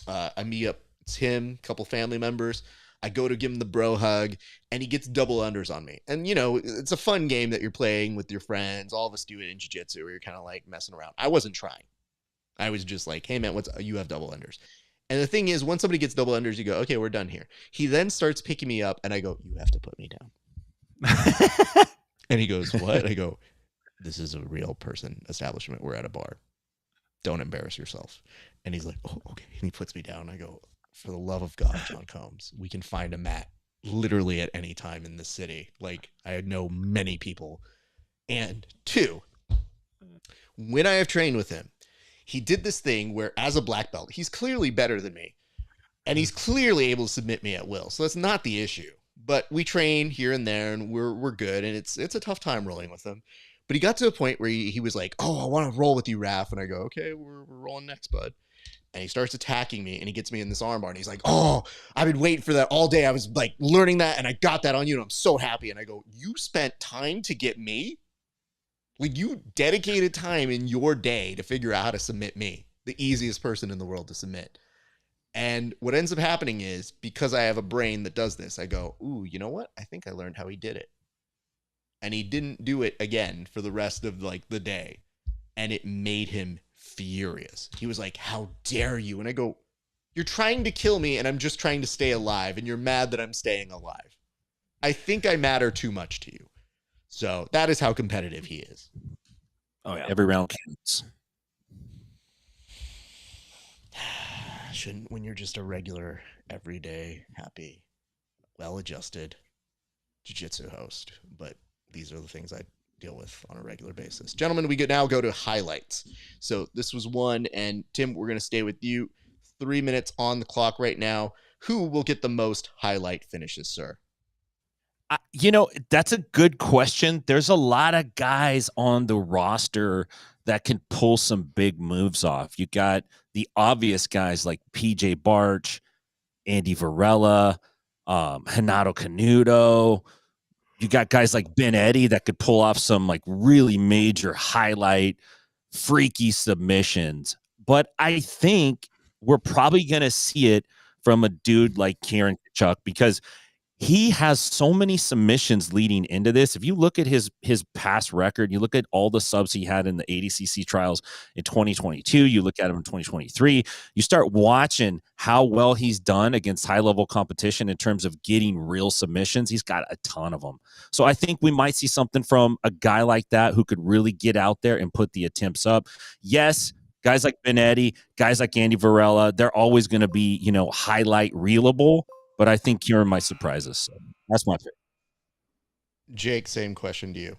I meet up. It's him, a couple family members. I go to give him the bro hug, and he gets double unders on me. And, it's a fun game that you're playing with your friends. All of us do it in jiu-jitsu where you're kind of like messing around. I wasn't trying. I was just like, hey, man, you have double unders. And the thing is, once somebody gets double unders, you go, okay, we're done here. He then starts picking me up, and I go, you have to put me down. And he goes, what? I go, this is a real person establishment. We're at a bar. Don't embarrass yourself. And he's like, oh, okay. And he puts me down. I go, for the love of God, John Combs, we can find a mat literally at any time in this city. Like, I know many people. And 2, when I have trained with him, he did this thing where, as a black belt, he's clearly better than me. And he's clearly able to submit me at will. So that's not the issue. But we train here and there, and we're good. And it's a tough time rolling with him. But he got to a point where he was like, oh, I want to roll with you, Raph. And I go, okay, we're rolling next, bud. And he starts attacking me, and he gets me in this armbar. And he's like, oh, I've been waiting for that all day. I was like learning that, and I got that on you, and I'm so happy. And I go, you spent time to get me? Like, you dedicated time in your day to figure out how to submit me, the easiest person in the world to submit. And what ends up happening is, because I have a brain that does this, I go, ooh, you know what? I think I learned how he did it. And he didn't do it again for the rest of like the day. And it made him furious. He was like, how dare you? And I go, you're trying to kill me, and I'm just trying to stay alive, and you're mad that I'm staying alive. I think I matter too much to you. So that is how competitive he is. Oh, yeah. Every round counts. Shouldn't, when you're just a regular, everyday, happy, well-adjusted jiu-jitsu host. But these are the things I deal with on a regular basis. Gentlemen, we now go to highlights. So this was one, and Tim, we're going to stay with you. 3 minutes on the clock right now. Who will get the most highlight finishes, sir? That's a good question. There's a lot of guys on the roster that can pull some big moves off. You got the obvious guys like PJ Barch, Andy Varela, Renato Canuto. You got guys like Ben Eddy that could pull off some like really major highlight, freaky submissions. But I think we're probably going to see it from a dude like Kieran Kachuk, because he has so many submissions leading into this. If you look at his past record, you look at all the subs he had in the ADCC trials in 2022, you look at him in 2023, you start watching how well he's done against high-level competition in terms of getting real submissions. He's got a ton of them. So I think we might see something from a guy like that who could really get out there and put the attempts up. Yes, guys like Ben Eddy, guys like Andy Varela, they're always going to be, highlight reelable. But I think Kieran might surprise us. So that's my pick. Jake, same question to you.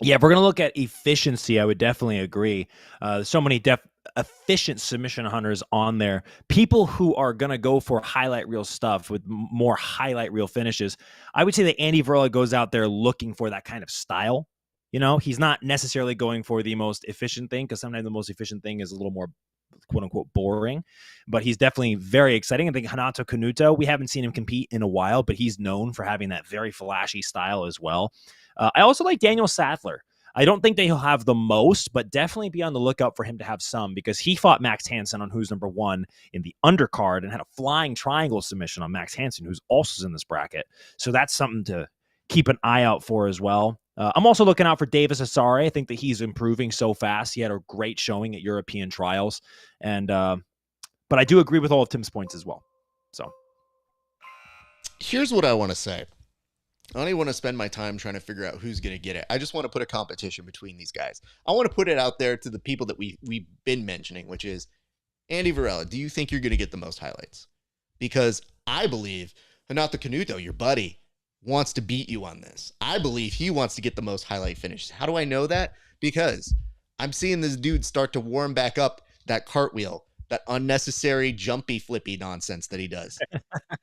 Yeah, if we're going to look at efficiency, I would definitely agree. So many efficient submission hunters on there. People who are going to go for highlight reel stuff with more highlight reel finishes. I would say that Andy Varela goes out there looking for that kind of style. He's not necessarily going for the most efficient thing, because sometimes the most efficient thing is a little more quote unquote boring, but he's definitely very exciting. I think Renato Canuto, we haven't seen him compete in a while, but he's known for having that very flashy style as well. I also like Daniel Sadler. I don't think that he'll have the most, but definitely be on the lookout for him to have some, because he fought Max Hansen on Who's Number One in the undercard and had a flying triangle submission on Max Hansen, who's also in this bracket. So that's something to keep an eye out for as well. I'm also looking out for Davis Asare. I think that he's improving so fast. He had a great showing at European trials. And but I do agree with all of Tim's points as well. So here's what I want to say. I don't even want to spend my time trying to figure out who's going to get it. I just want to put a competition between these guys. I want to put it out there to the people that we've been mentioning, which is Andy Varela. Do you think you're going to get the most highlights? Because I believe Renato Canuto, your buddy, wants to beat you on this. I believe he wants to get the most highlight finishes. How do I know that? Because I'm seeing this dude start to warm back up that cartwheel, that unnecessary jumpy flippy nonsense that he does.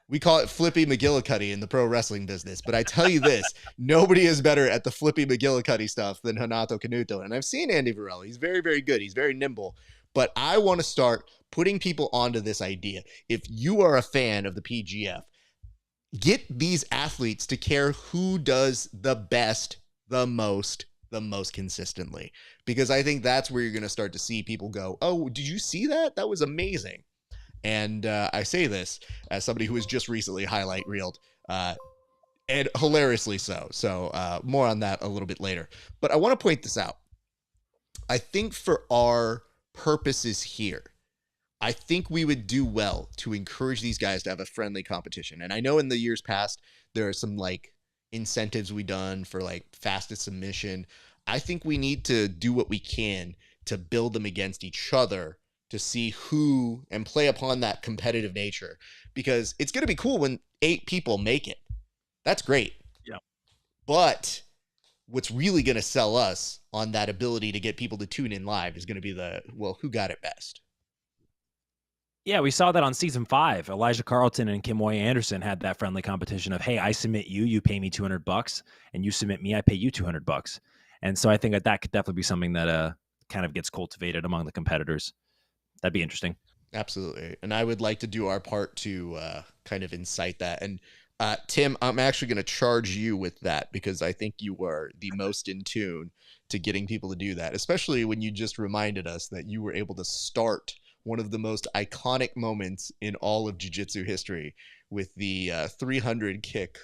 We call it Flippy McGillicuddy in the pro wrestling business. But I tell you this, nobody is better at the Flippy McGillicuddy stuff than Renato Canuto. And I've seen Andy Varela. He's very, very good. He's very nimble. But I want to start putting people onto this idea. If you are a fan of the PGF, get these athletes to care who does the best, the most consistently. Because I think that's where you're going to start to see people go, oh, did you see that? That was amazing. And I say this as somebody who was just recently highlight reeled, and hilariously so. So more on that a little bit later. But I want to point this out. I think for our purposes here, I think we would do well to encourage these guys to have a friendly competition. And I know in the years past, there are some like incentives we done for like fastest submission. I think we need to do what we can to build them against each other to see who and play upon that competitive nature, because it's going to be cool when 8 people make it. That's great. Yeah. But what's really going to sell us on that ability to get people to tune in live is going to be who got it best. Yeah, we saw that on season 5. Elijah Carlton and Kimoy Anderson had that friendly competition of, hey, I submit you, you pay me $200, and you submit me, I pay you $200. And so I think that could definitely be something that kind of gets cultivated among the competitors. That'd be interesting. Absolutely. And I would like to do our part to kind of incite that. And Tim, I'm actually going to charge you with that because I think you are the most in tune to getting people to do that, especially when you just reminded us that you were able to start one of the most iconic moments in all of jiu-jitsu history with the 300 kick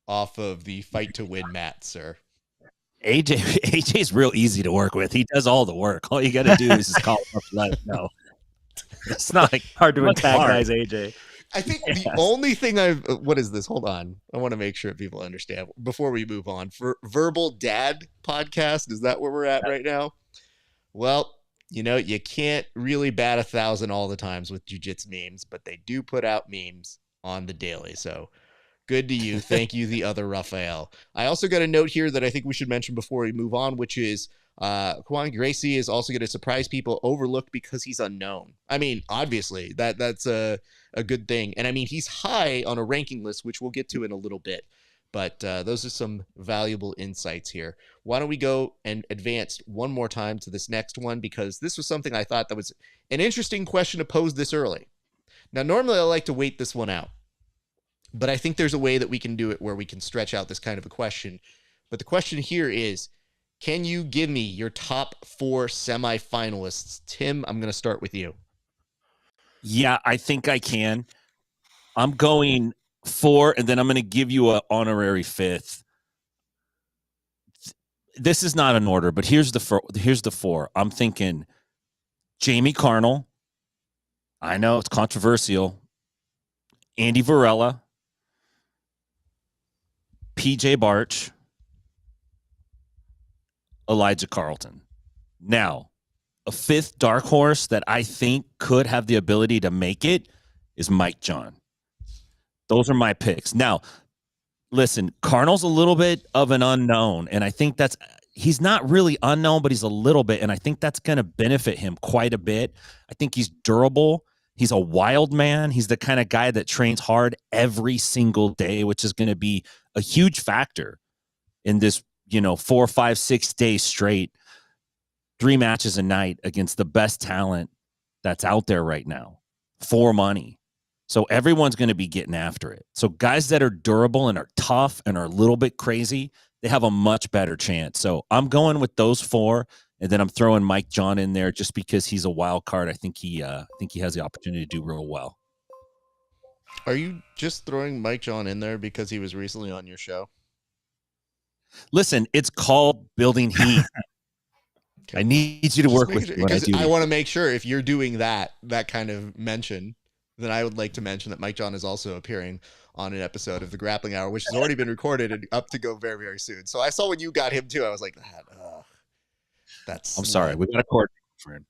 off of the fight to win mat, sir. AJ's real easy to work with. He does all the work. All you got to do is just call him up and let him know. It's not like hard to antagonize AJ. I think the only thing what is this? Hold on. I want to make sure people understand before we move on. For Verbal Dad podcast, is that where we're at right now? Well, you can't really bat 1,000 all the times with jiu-jitsu memes, but they do put out memes on the daily. So good to you. Thank you, the other Raphael. I also got a note here that I think we should mention before we move on, which is Juan Gracie is also going to surprise people, overlooked because he's unknown. I mean, obviously, that's a good thing. And I mean, he's high on a ranking list, which we'll get to in a little bit. But those are some valuable insights here. Why don't we go and advance one more time to this next one, because this was something I thought that was an interesting question to pose this early. Now, normally I like to wait this one out, but I think there's a way that we can do it where we can stretch out this kind of a question. But the question here is, can you give me your top 4 semifinalists? Tim, I'm going to start with you. Yeah, I think I can. I'm going 4, and then I'm going to give you an honorary 5th. This is not an order, but here's the 4. I'm thinking Jamie Carnell. I know it's controversial. Andy Varela, PJ Barch, Elijah Carlton. Now, a 5th dark horse that I think could have the ability to make it is Mike John. Those are my picks. Now, listen, Carnell's a little bit of an unknown, and I think he's not really unknown, but he's a little bit, and I think that's going to benefit him quite a bit. I think he's durable. He's a wild man. He's the kind of guy that trains hard every single day, which is going to be a huge factor in this, 4, 5, 6 days straight, 3 matches a night against the best talent that's out there right now for money. So everyone's going to be getting after it. So guys that are durable and are tough and are a little bit crazy, they have a much better chance. So I'm going with those 4, and then I'm throwing Mike John in there just because he's a wild card. I think he has the opportunity to do real well. Are you just throwing Mike John in there because he was recently on your show? Listen, it's called building heat. Okay. I need you to work with me when I do. I want to make sure if you're doing that kind of mention, then I would like to mention that Mike John is also appearing on an episode of The Grappling Hour, which has already been recorded and up to go very, very soon. So I saw when you got him too. I was like, that's. I'm sorry. We got a court for him.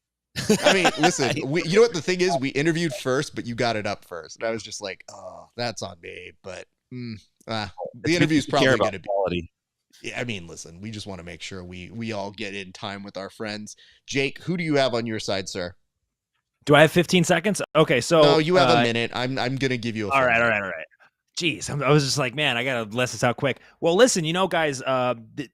I mean, listen, you know what the thing is? We interviewed first, but you got it up first. And I was just like, oh, that's on me. But the interview is probably going to be quality. Yeah, I mean, listen, we just want to make sure we all get in time with our friends. Jake, who do you have on your side, sir? Do I have 15 seconds? Okay, so no, you have a minute. I'm gonna give you a. All right. Jeez, I was just like, man, I gotta list this out quick. Well, listen, guys,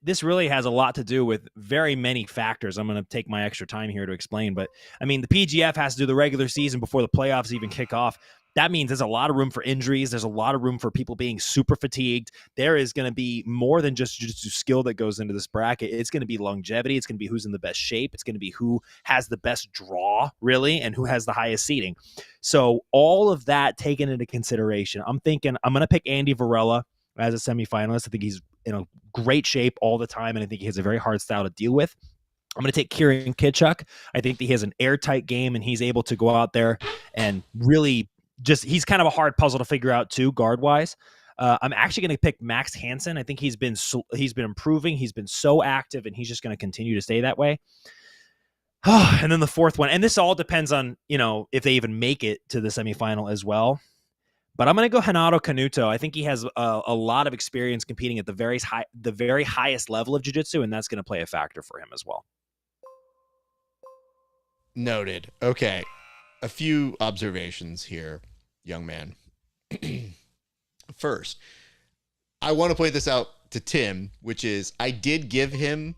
this really has a lot to do with very many factors. I'm gonna take my extra time here to explain, but I mean, the PGF has to do the regular season before the playoffs even kick off. that means there's a lot of room for injuries. There's a lot of room for people being super fatigued. There is going to be more than just jiu-jitsu skill that goes into this bracket. It's going to be longevity. It's going to be who's in the best shape. It's going to be who has the best draw, really, and who has the highest seating. So all of that taken into consideration, I'm thinking I'm going to pick Andy Varela as a semifinalist. I think he's in a great shape all the time, and I think he has a very hard style to deal with. I'm going to take Kieran Kitchuk. I think that he has an airtight game, and he's able to go out there and really he's kind of a hard puzzle to figure out too, guard-wise. I'm actually going to pick Max Hansen. I think he's been improving. He's been so active, and he's just going to continue to stay that way. And then the fourth one, and this all depends on, if they even make it to the semifinal as well. But I'm going to go Renato Canuto. I think he has a lot of experience competing at the very highest level of jiu-jitsu, and that's going to play a factor for him as well. Noted. Okay. A few observations here, young man. First, I want to point this out to Tim, which is I did give him,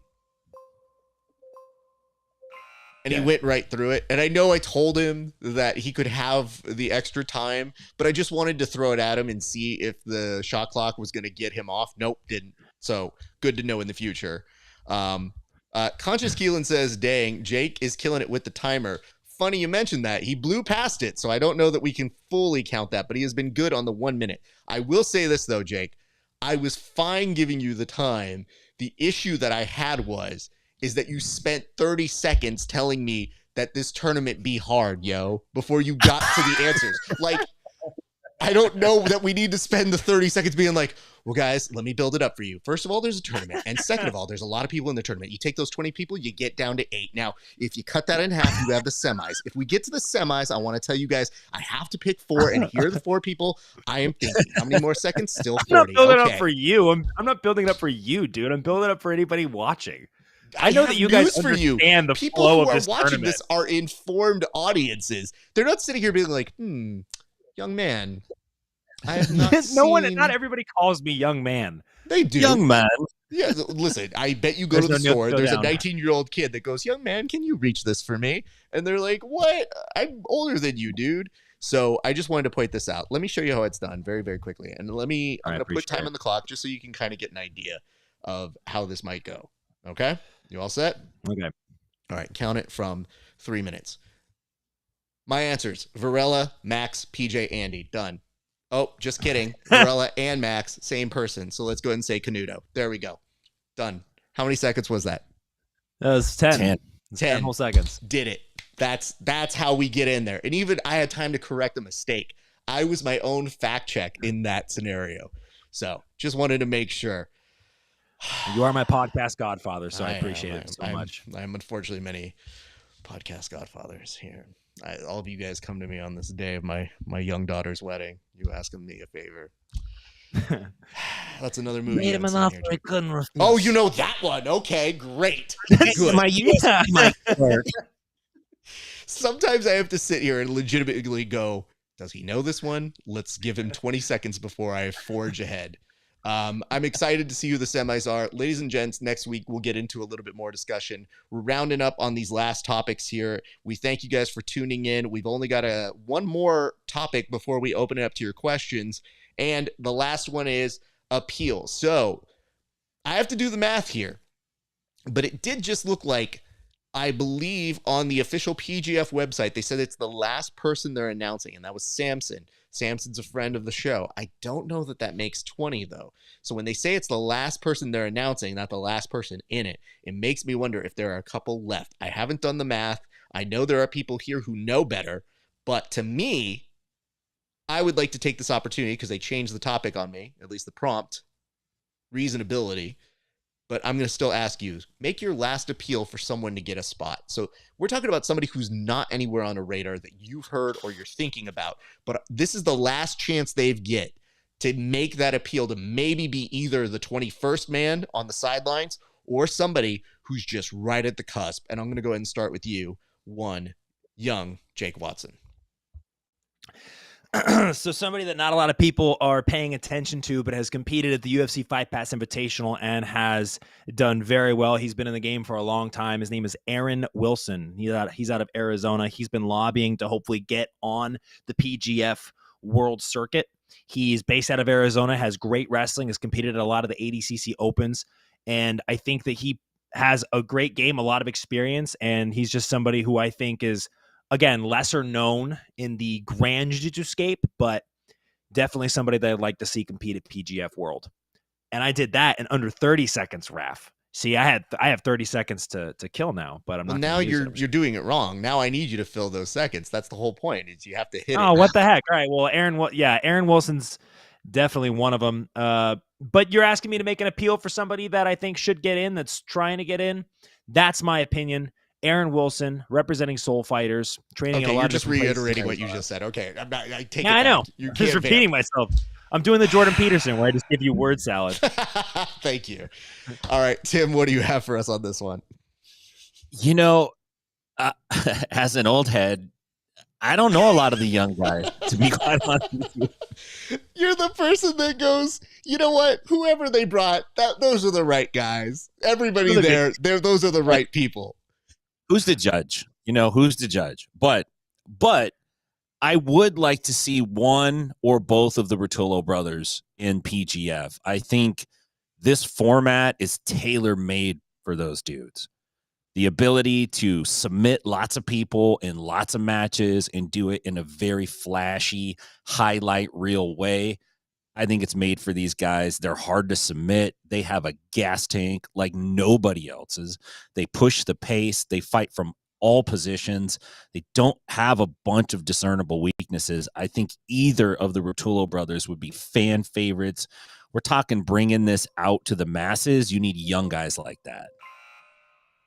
and he went right through it. And I know I told him that he could have the extra time, but I just wanted to throw it at him and see if the shot clock was going to get him off. Nope, didn't. So good to know in the future. Conscious Keelan says, dang, Jake is killing it with the timer. Funny you mentioned that. He blew past it, so I don't know that we can fully count that, but he has been good on the 1 minute. I will say this, though, Jake. I was fine giving you the time. The issue that I had is that you spent 30 seconds telling me that this tournament be hard, before you got to the answers. Like, I don't know that we need to spend the 30 seconds being like, well, guys, let me build it up for you. First of all, there's a tournament. And second of all, there's a lot of people in the tournament. You take those 20 people, you get down to 8. Now, if you cut that in half, you have the semis. If we get to the semis, I want to tell you guys, I have to pick 4, and here are the 4 people I am thinking. How many more seconds? Still 40. I'm not building it up for you. I'm not building it up for you, dude. I'm building it up for anybody watching. I know that you guys understand the people flow who of are this watching tournament. this are informed audiences. They're not sitting here being like, young man, I have not not everybody calls me young man. They do. Young man. Yeah, listen, I bet you go to the store, there's a 19-year-old kid that goes, young man, can you reach this for me? And they're like, what? I'm older than you, dude. So I just wanted to point this out. Let me show you how it's done very, very quickly. And I'm going to put time on the clock just so you can kind of get an idea of how this might go. Okay? You all set? Okay. All right, count it from 3 minutes. My answers, Varela, Max, PJ, Andy. Done. Oh, just kidding. Varela and Max, same person. So let's go ahead and say Canuto. There we go. Done. How many seconds was that? That was 10. 10 whole seconds. Did it. That's how we get in there. And even I had time to correct a mistake. I was my own fact check in that scenario. So just wanted to make sure. You are my podcast godfather, so I appreciate it so much. I'm unfortunately many podcast godfathers here. All of you guys come to me on this day of my young daughter's wedding. You asking me a favor. That's another movie. Made him an offer I couldn't refuse. Oh, you know that one. Okay, great. Good. Sometimes I have to sit here and legitimately go, does he know this one? Let's give him 20 seconds before I forge ahead. I'm excited to see who the semis are. Ladies and gents, next week we'll get into a little bit more discussion. We're rounding up on these last topics here. We thank you guys for tuning in. We've only got one more topic before we open it up to your questions. And the last one is appeal. So I have to do the math here, but it did just look like, I believe on the official PGF website, they said it's the last person they're announcing, and that was Samson. Samson's a friend of the show. I don't know that makes 20, though. So when they say it's the last person they're announcing, not the last person in it, it makes me wonder if there are a couple left. I haven't done the math. I know there are people here who know better, but to me, I would like to take this opportunity because they changed the topic on me, at least the prompt, reasonability. But I'm going to still ask you, make your last appeal for someone to get a spot. So we're talking about somebody who's not anywhere on a radar that you've heard or you're thinking about, but this is the last chance they've get to make that appeal to maybe be either the 21st man on the sidelines or somebody who's just right at the cusp. And I'm going to go ahead and start with you, young Jake Watson. So somebody that not a lot of people are paying attention to, but has competed at the UFC Fight Pass Invitational and has done very well. He's been in the game for a long time. His name is Aaron Wilson. He's out of Arizona. He's been lobbying to hopefully get on the PGF World Circuit. He's based out of Arizona, has great wrestling, has competed at a lot of the ADCC Opens, and I think that he has a great game, a lot of experience, and he's just somebody who I think is, again, lesser known in the grand jiu-jitsu scape, but definitely somebody that I'd like to see compete at PGF World. And I did that in under 30 seconds, Raf. See, I have 30 seconds to kill now, but I'm not. Well, now you're doing it wrong. Now I need you to fill those seconds. That's the whole point. Is you have to hit it. Oh, what the heck? All right. Well, Aaron Wilson's definitely one of them. But you're asking me to make an appeal for somebody that I think should get in, that's trying to get in. That's my opinion. Aaron Wilson, representing Soul Fighters, training in a lot you're of just different reiterating places. what you just said. Okay, I take it. Yeah, I know. You're just repeating myself. I'm doing the Jordan Peterson where I just give you word salad. Thank you. All right, Tim, what do you have for us on this one? You know, as an old head, I don't know a lot of the young guys, to be quite honest with you. You're the person that goes, you know what? Whoever they brought, those are the right guys. Everybody those are the right people. Who's the judge? Who's the judge? But I would like to see one or both of the Rotullo brothers in PGF. I think this format is tailor-made for those dudes. The ability to submit lots of people in lots of matches and do it in a very flashy, highlight reel way. I think it's made for these guys. They're hard to submit. They have a gas tank like nobody else's. They push the pace. They fight from all positions. They don't have a bunch of discernible weaknesses. I think either of the Rotullo brothers would be fan favorites. We're talking bringing this out to the masses. You need young guys like that.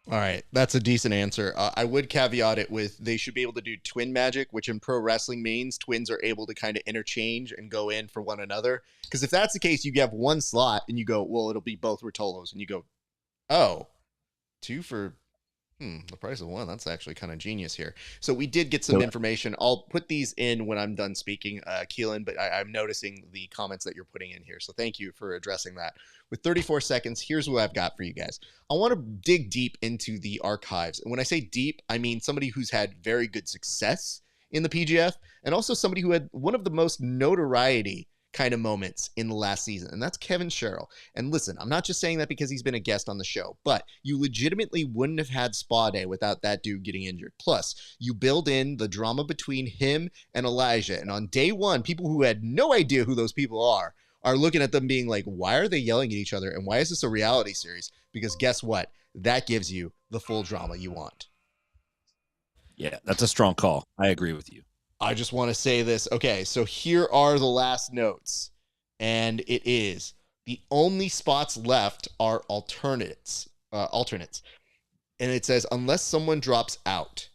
All right, that's a decent answer. I would caveat it with they should be able to do twin magic, which in pro wrestling means twins are able to kind of interchange and go in for one another. Because if that's the case, you have one slot and you go, well, it'll be both Rotullos. And you go, oh, two for the price of one. That's actually kind of genius here. So we did get some information. I'll put these in when I'm done speaking, Keelan, but I'm noticing the comments that you're putting in here. So thank you for addressing that. With 34 seconds, here's what I've got for you guys. I want to dig deep into the archives. And when I say deep, I mean somebody who's had very good success in the PGF and also somebody who had one of the most notoriety kind of moments in the last season, and that's Kevin Sherrill. And listen, I'm not just saying that because he's been a guest on the show, but you legitimately wouldn't have had Spa Day without that dude getting injured. Plus, you build in the drama between him and Elijah, and on day one, people who had no idea who those people are looking at them being like, why are they yelling at each other, and why is this a reality series? Because guess what? That gives you the full drama you want. Yeah, that's a strong call. I agree with you. I just want to say this. Okay, so here are the last notes. And it is the only spots left are alternates. And it says, unless someone drops out.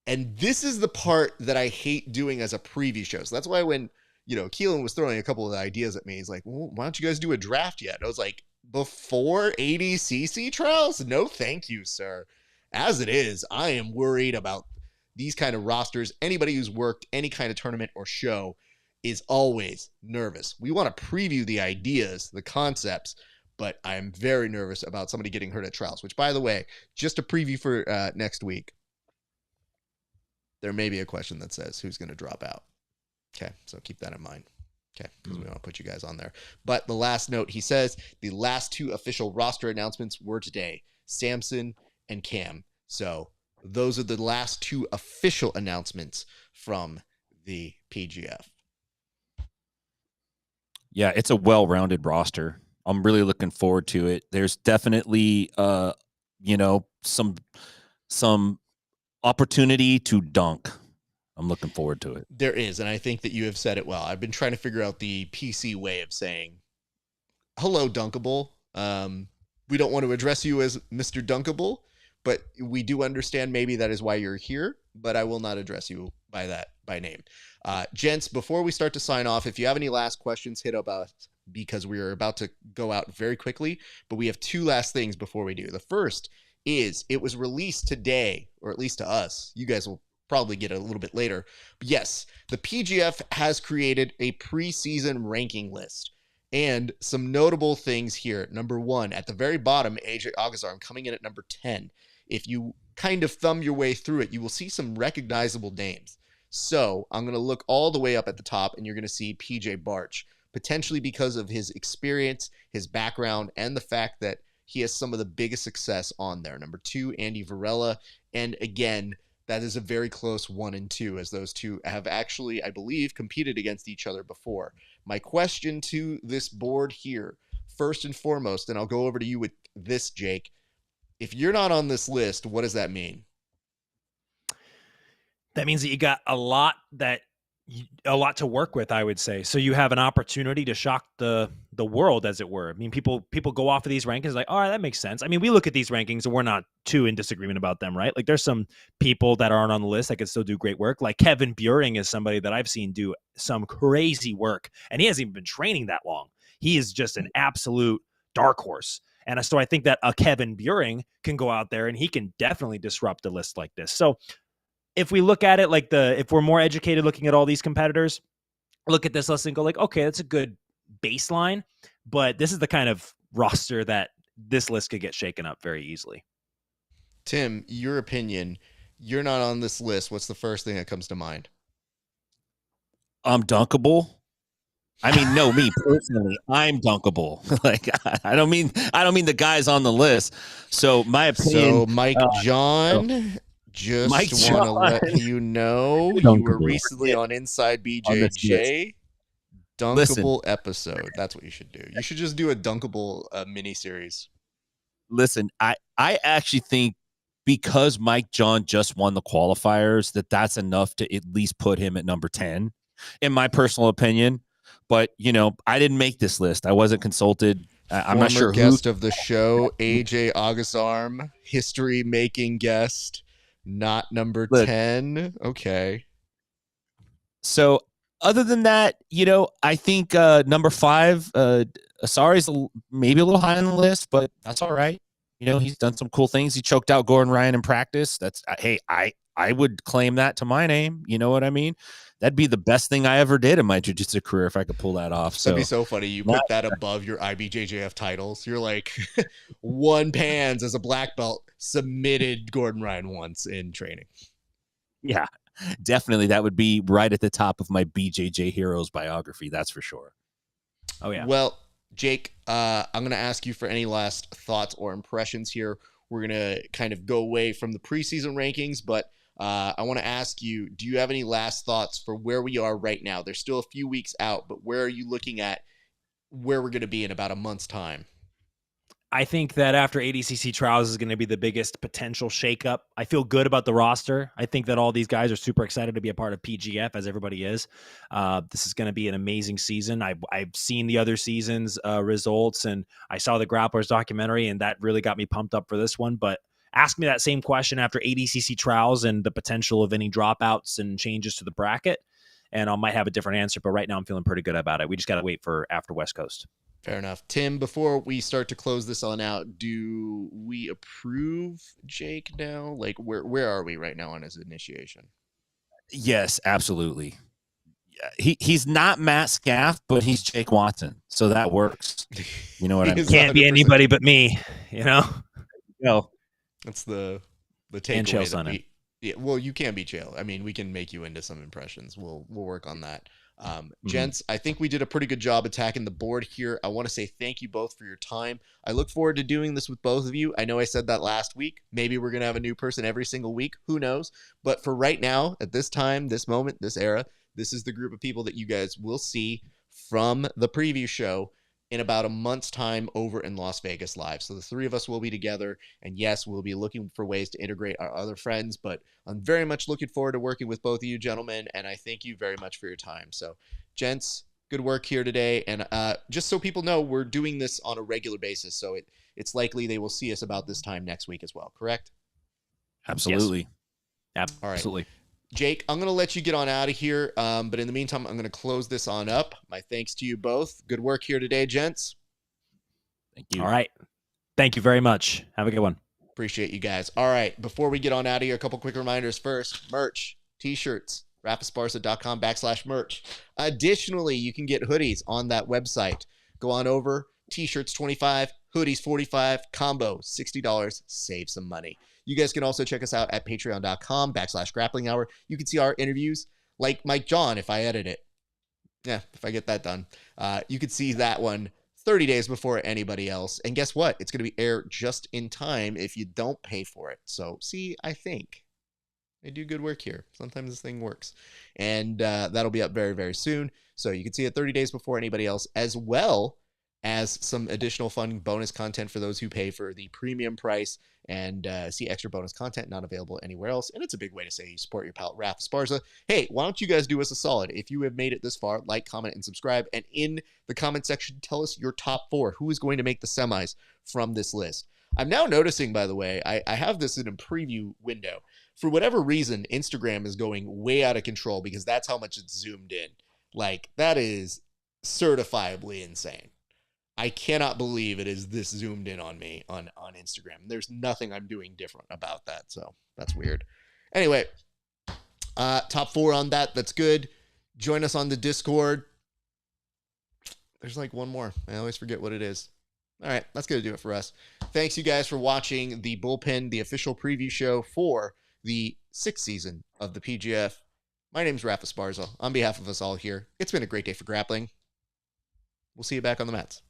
And this is the part that I hate doing as a preview show. So that's why when, Keelan was throwing a couple of ideas at me, he's like, well, why don't you guys do a draft yet? I was like, before ADCC trials? No, thank you, sir. As it is, I am worried about these kind of rosters. Anybody who's worked any kind of tournament or show is always nervous. We want to preview the ideas, the concepts, but I'm very nervous about somebody getting hurt at trials, which, by the way, just a preview for next week, there may be a question that says who's going to drop out. Okay, so keep that in mind. Okay, because we want to put you guys on there. But the last note, he says, the last two official roster announcements were today, Samson and Cam. So those are the last two official announcements from the PGF. Yeah, it's a well-rounded roster. I'm really looking forward to it. There's definitely, some opportunity to dunk. I'm looking forward to it. There is, and I think that you have said it well. I've been trying to figure out the PC way of saying, hello, Dunkable. We don't want to address you as Mr. Dunkable, but we do understand maybe that is why you're here, but I will not address you by name. Gents, before we start to sign off, if you have any last questions, hit up us because we are about to go out very quickly, but we have two last things before we do. The first is it was released today, or at least to us. You guys will probably get a little bit later. But yes, the PGF has created a preseason ranking list. And some notable things here. Number 1, at the very bottom, AJ Agazarm coming in at number 10. If you kind of thumb your way through it, you will see some recognizable names. So I'm going to look all the way up at the top, and you're going to see PJ Barch, potentially because of his experience, his background, and the fact that he has some of the biggest success on there. Number 2, Andy Varela. And again, that is a very close 1 and 2, as those two have actually, I believe, competed against each other before. My question to this board here, first and foremost, and I'll go over to you with this, Jake. If you're not on this list, what does that mean? That means that you got a lot to work with, I would say. So you have an opportunity to shock the world, as it were. I mean, people go off of these rankings like, all right, that makes sense. I mean, we look at these rankings and we're not too in disagreement about them, right? Like, there's some people that aren't on the list that could still do great work. Like Kevin Buring is somebody that I've seen do some crazy work, and he hasn't even been training that long. He is just an absolute dark horse. And so I think that a Kevin Buring can go out there and he can definitely disrupt a list like this. So if we look at it like if we're more educated looking at all these competitors, look at this list and go like, okay, that's a good baseline, but this is the kind of roster that this list could get shaken up very easily. Tim, your opinion, you're not on this list. What's the first thing that comes to mind? I'm dunkable. I mean, no, me personally, I'm dunkable. Like, I don't mean the guys on the list. So my opinion. So Mike John, just want to let you know you were recently on Inside BJJ. Dunkable episode. That's what you should do. You should just do a dunkable miniseries. Listen, I actually think because Mike John just won the qualifiers, that's enough to at least put him at number 10, in my personal opinion. But, you know, I didn't make this list. I wasn't consulted. I'm not sure guest of the show, AJ Agazarm, history-making guest, not number 10. Okay. So other than that, you know, I think number 5, Asari's maybe a little high on the list, but that's all right. You know, he's done some cool things. He choked out Gordon Ryan in practice. That's, hey, I would claim that to my name. You know what I mean? That'd be the best thing I ever did in my jiu-jitsu career if I could pull that off. That'd be so funny. You put that above your IBJJF titles. You're like, won pans as a black belt, submitted Gordon Ryan once in training. Yeah, definitely. That would be right at the top of my BJJ Heroes biography. That's for sure. Oh, yeah. Well, Jake, I'm going to ask you for any last thoughts or impressions here. We're going to kind of go away from the preseason rankings, but I want to ask you, do you have any last thoughts for where we are right now? There's still a few weeks out, but where are you looking at where we're going to be in about a month's time? I think that after ADCC trials is going to be the biggest potential shakeup. I feel good about the roster. I think that all these guys are super excited to be a part of PGF, as everybody is. This is going to be an amazing season. I've seen the other season's results, and I saw the Grapplers documentary, and that really got me pumped up for this one. But ask me that same question after ADCC trials and the potential of any dropouts and changes to the bracket, and I might have a different answer. But right now I'm feeling pretty good about it. We just got to wait for after West Coast. Fair enough. Tim, before we start to close this on out, do we approve Jake now? Like, where are we right now on his initiation? Yes, absolutely. Yeah, he's not Matt Scaff, but he's Jake Watson, so that works. You know what I mean? Can't be anybody but me, you know? No. That's the takeaway that we... Yeah, well, you can't be Chael. I mean, we can make you into some impressions. We'll work on that. Gents, I think we did a pretty good job attacking the board here. I want to say thank you both for your time. I look forward to doing this with both of you. I know I said that last week. Maybe we're going to have a new person every single week. Who knows? But for right now, at this time, this moment, this era, this is the group of people that you guys will see from the preview show in about a month's time over in Las Vegas live. So the three of us will be together, and yes, we'll be looking for ways to integrate our other friends, but I'm very much looking forward to working with both of you gentlemen, and I thank you very much for your time. So gents, good work here today. And just so people know, we're doing this on a regular basis, so it's likely they will see us about this time next week as well, correct? Absolutely. Yes. Absolutely. All right. Jake, I'm going to let you get on out of here, but in the meantime, I'm going to close this on up. My thanks to you both. Good work here today, gents. Thank you. All right. Thank you very much. Have a good one. Appreciate you guys. All right, before we get on out of here, a couple quick reminders first. Merch, t-shirts, rapasparza.com/merch. Additionally, you can get hoodies on that website. Go on over, t-shirts 25, hoodies 45, combo $60. Save some money. You guys can also check us out at patreon.com/grappling hour. You can see our interviews like Mike John if I edit it. Yeah, if I get that done. You could see that one 30 days before anybody else. And guess what? It's going to be aired just in time if you don't pay for it. So, see, I think I do good work here. Sometimes this thing works. And that'll be up very, very soon. So you can see it 30 days before anybody else, as well as some additional fun bonus content for those who pay for the premium price and see extra bonus content not available anywhere else. And it's a big way to say you support your pal, Raph Esparza. Hey, why don't you guys do us a solid? If you have made it this far, like, comment, and subscribe. And in the comment section, tell us your top 4. Who is going to make the semis from this list? I'm now noticing, by the way, I have this in a preview window. For whatever reason, Instagram is going way out of control because that's how much it's zoomed in. Like, that is certifiably insane. I cannot believe it is this zoomed in on me on Instagram. There's nothing I'm doing different about that, so that's weird. Anyway, top 4 on that. That's good. Join us on the Discord. There's like one more. I always forget what it is. All right, that's going to do it for us. Thanks, you guys, for watching the Bullpen, the official preview show for the 6th season of the PGF. My name's Raph Esparza. On behalf of us all here, it's been a great day for grappling. We'll see you back on the mats.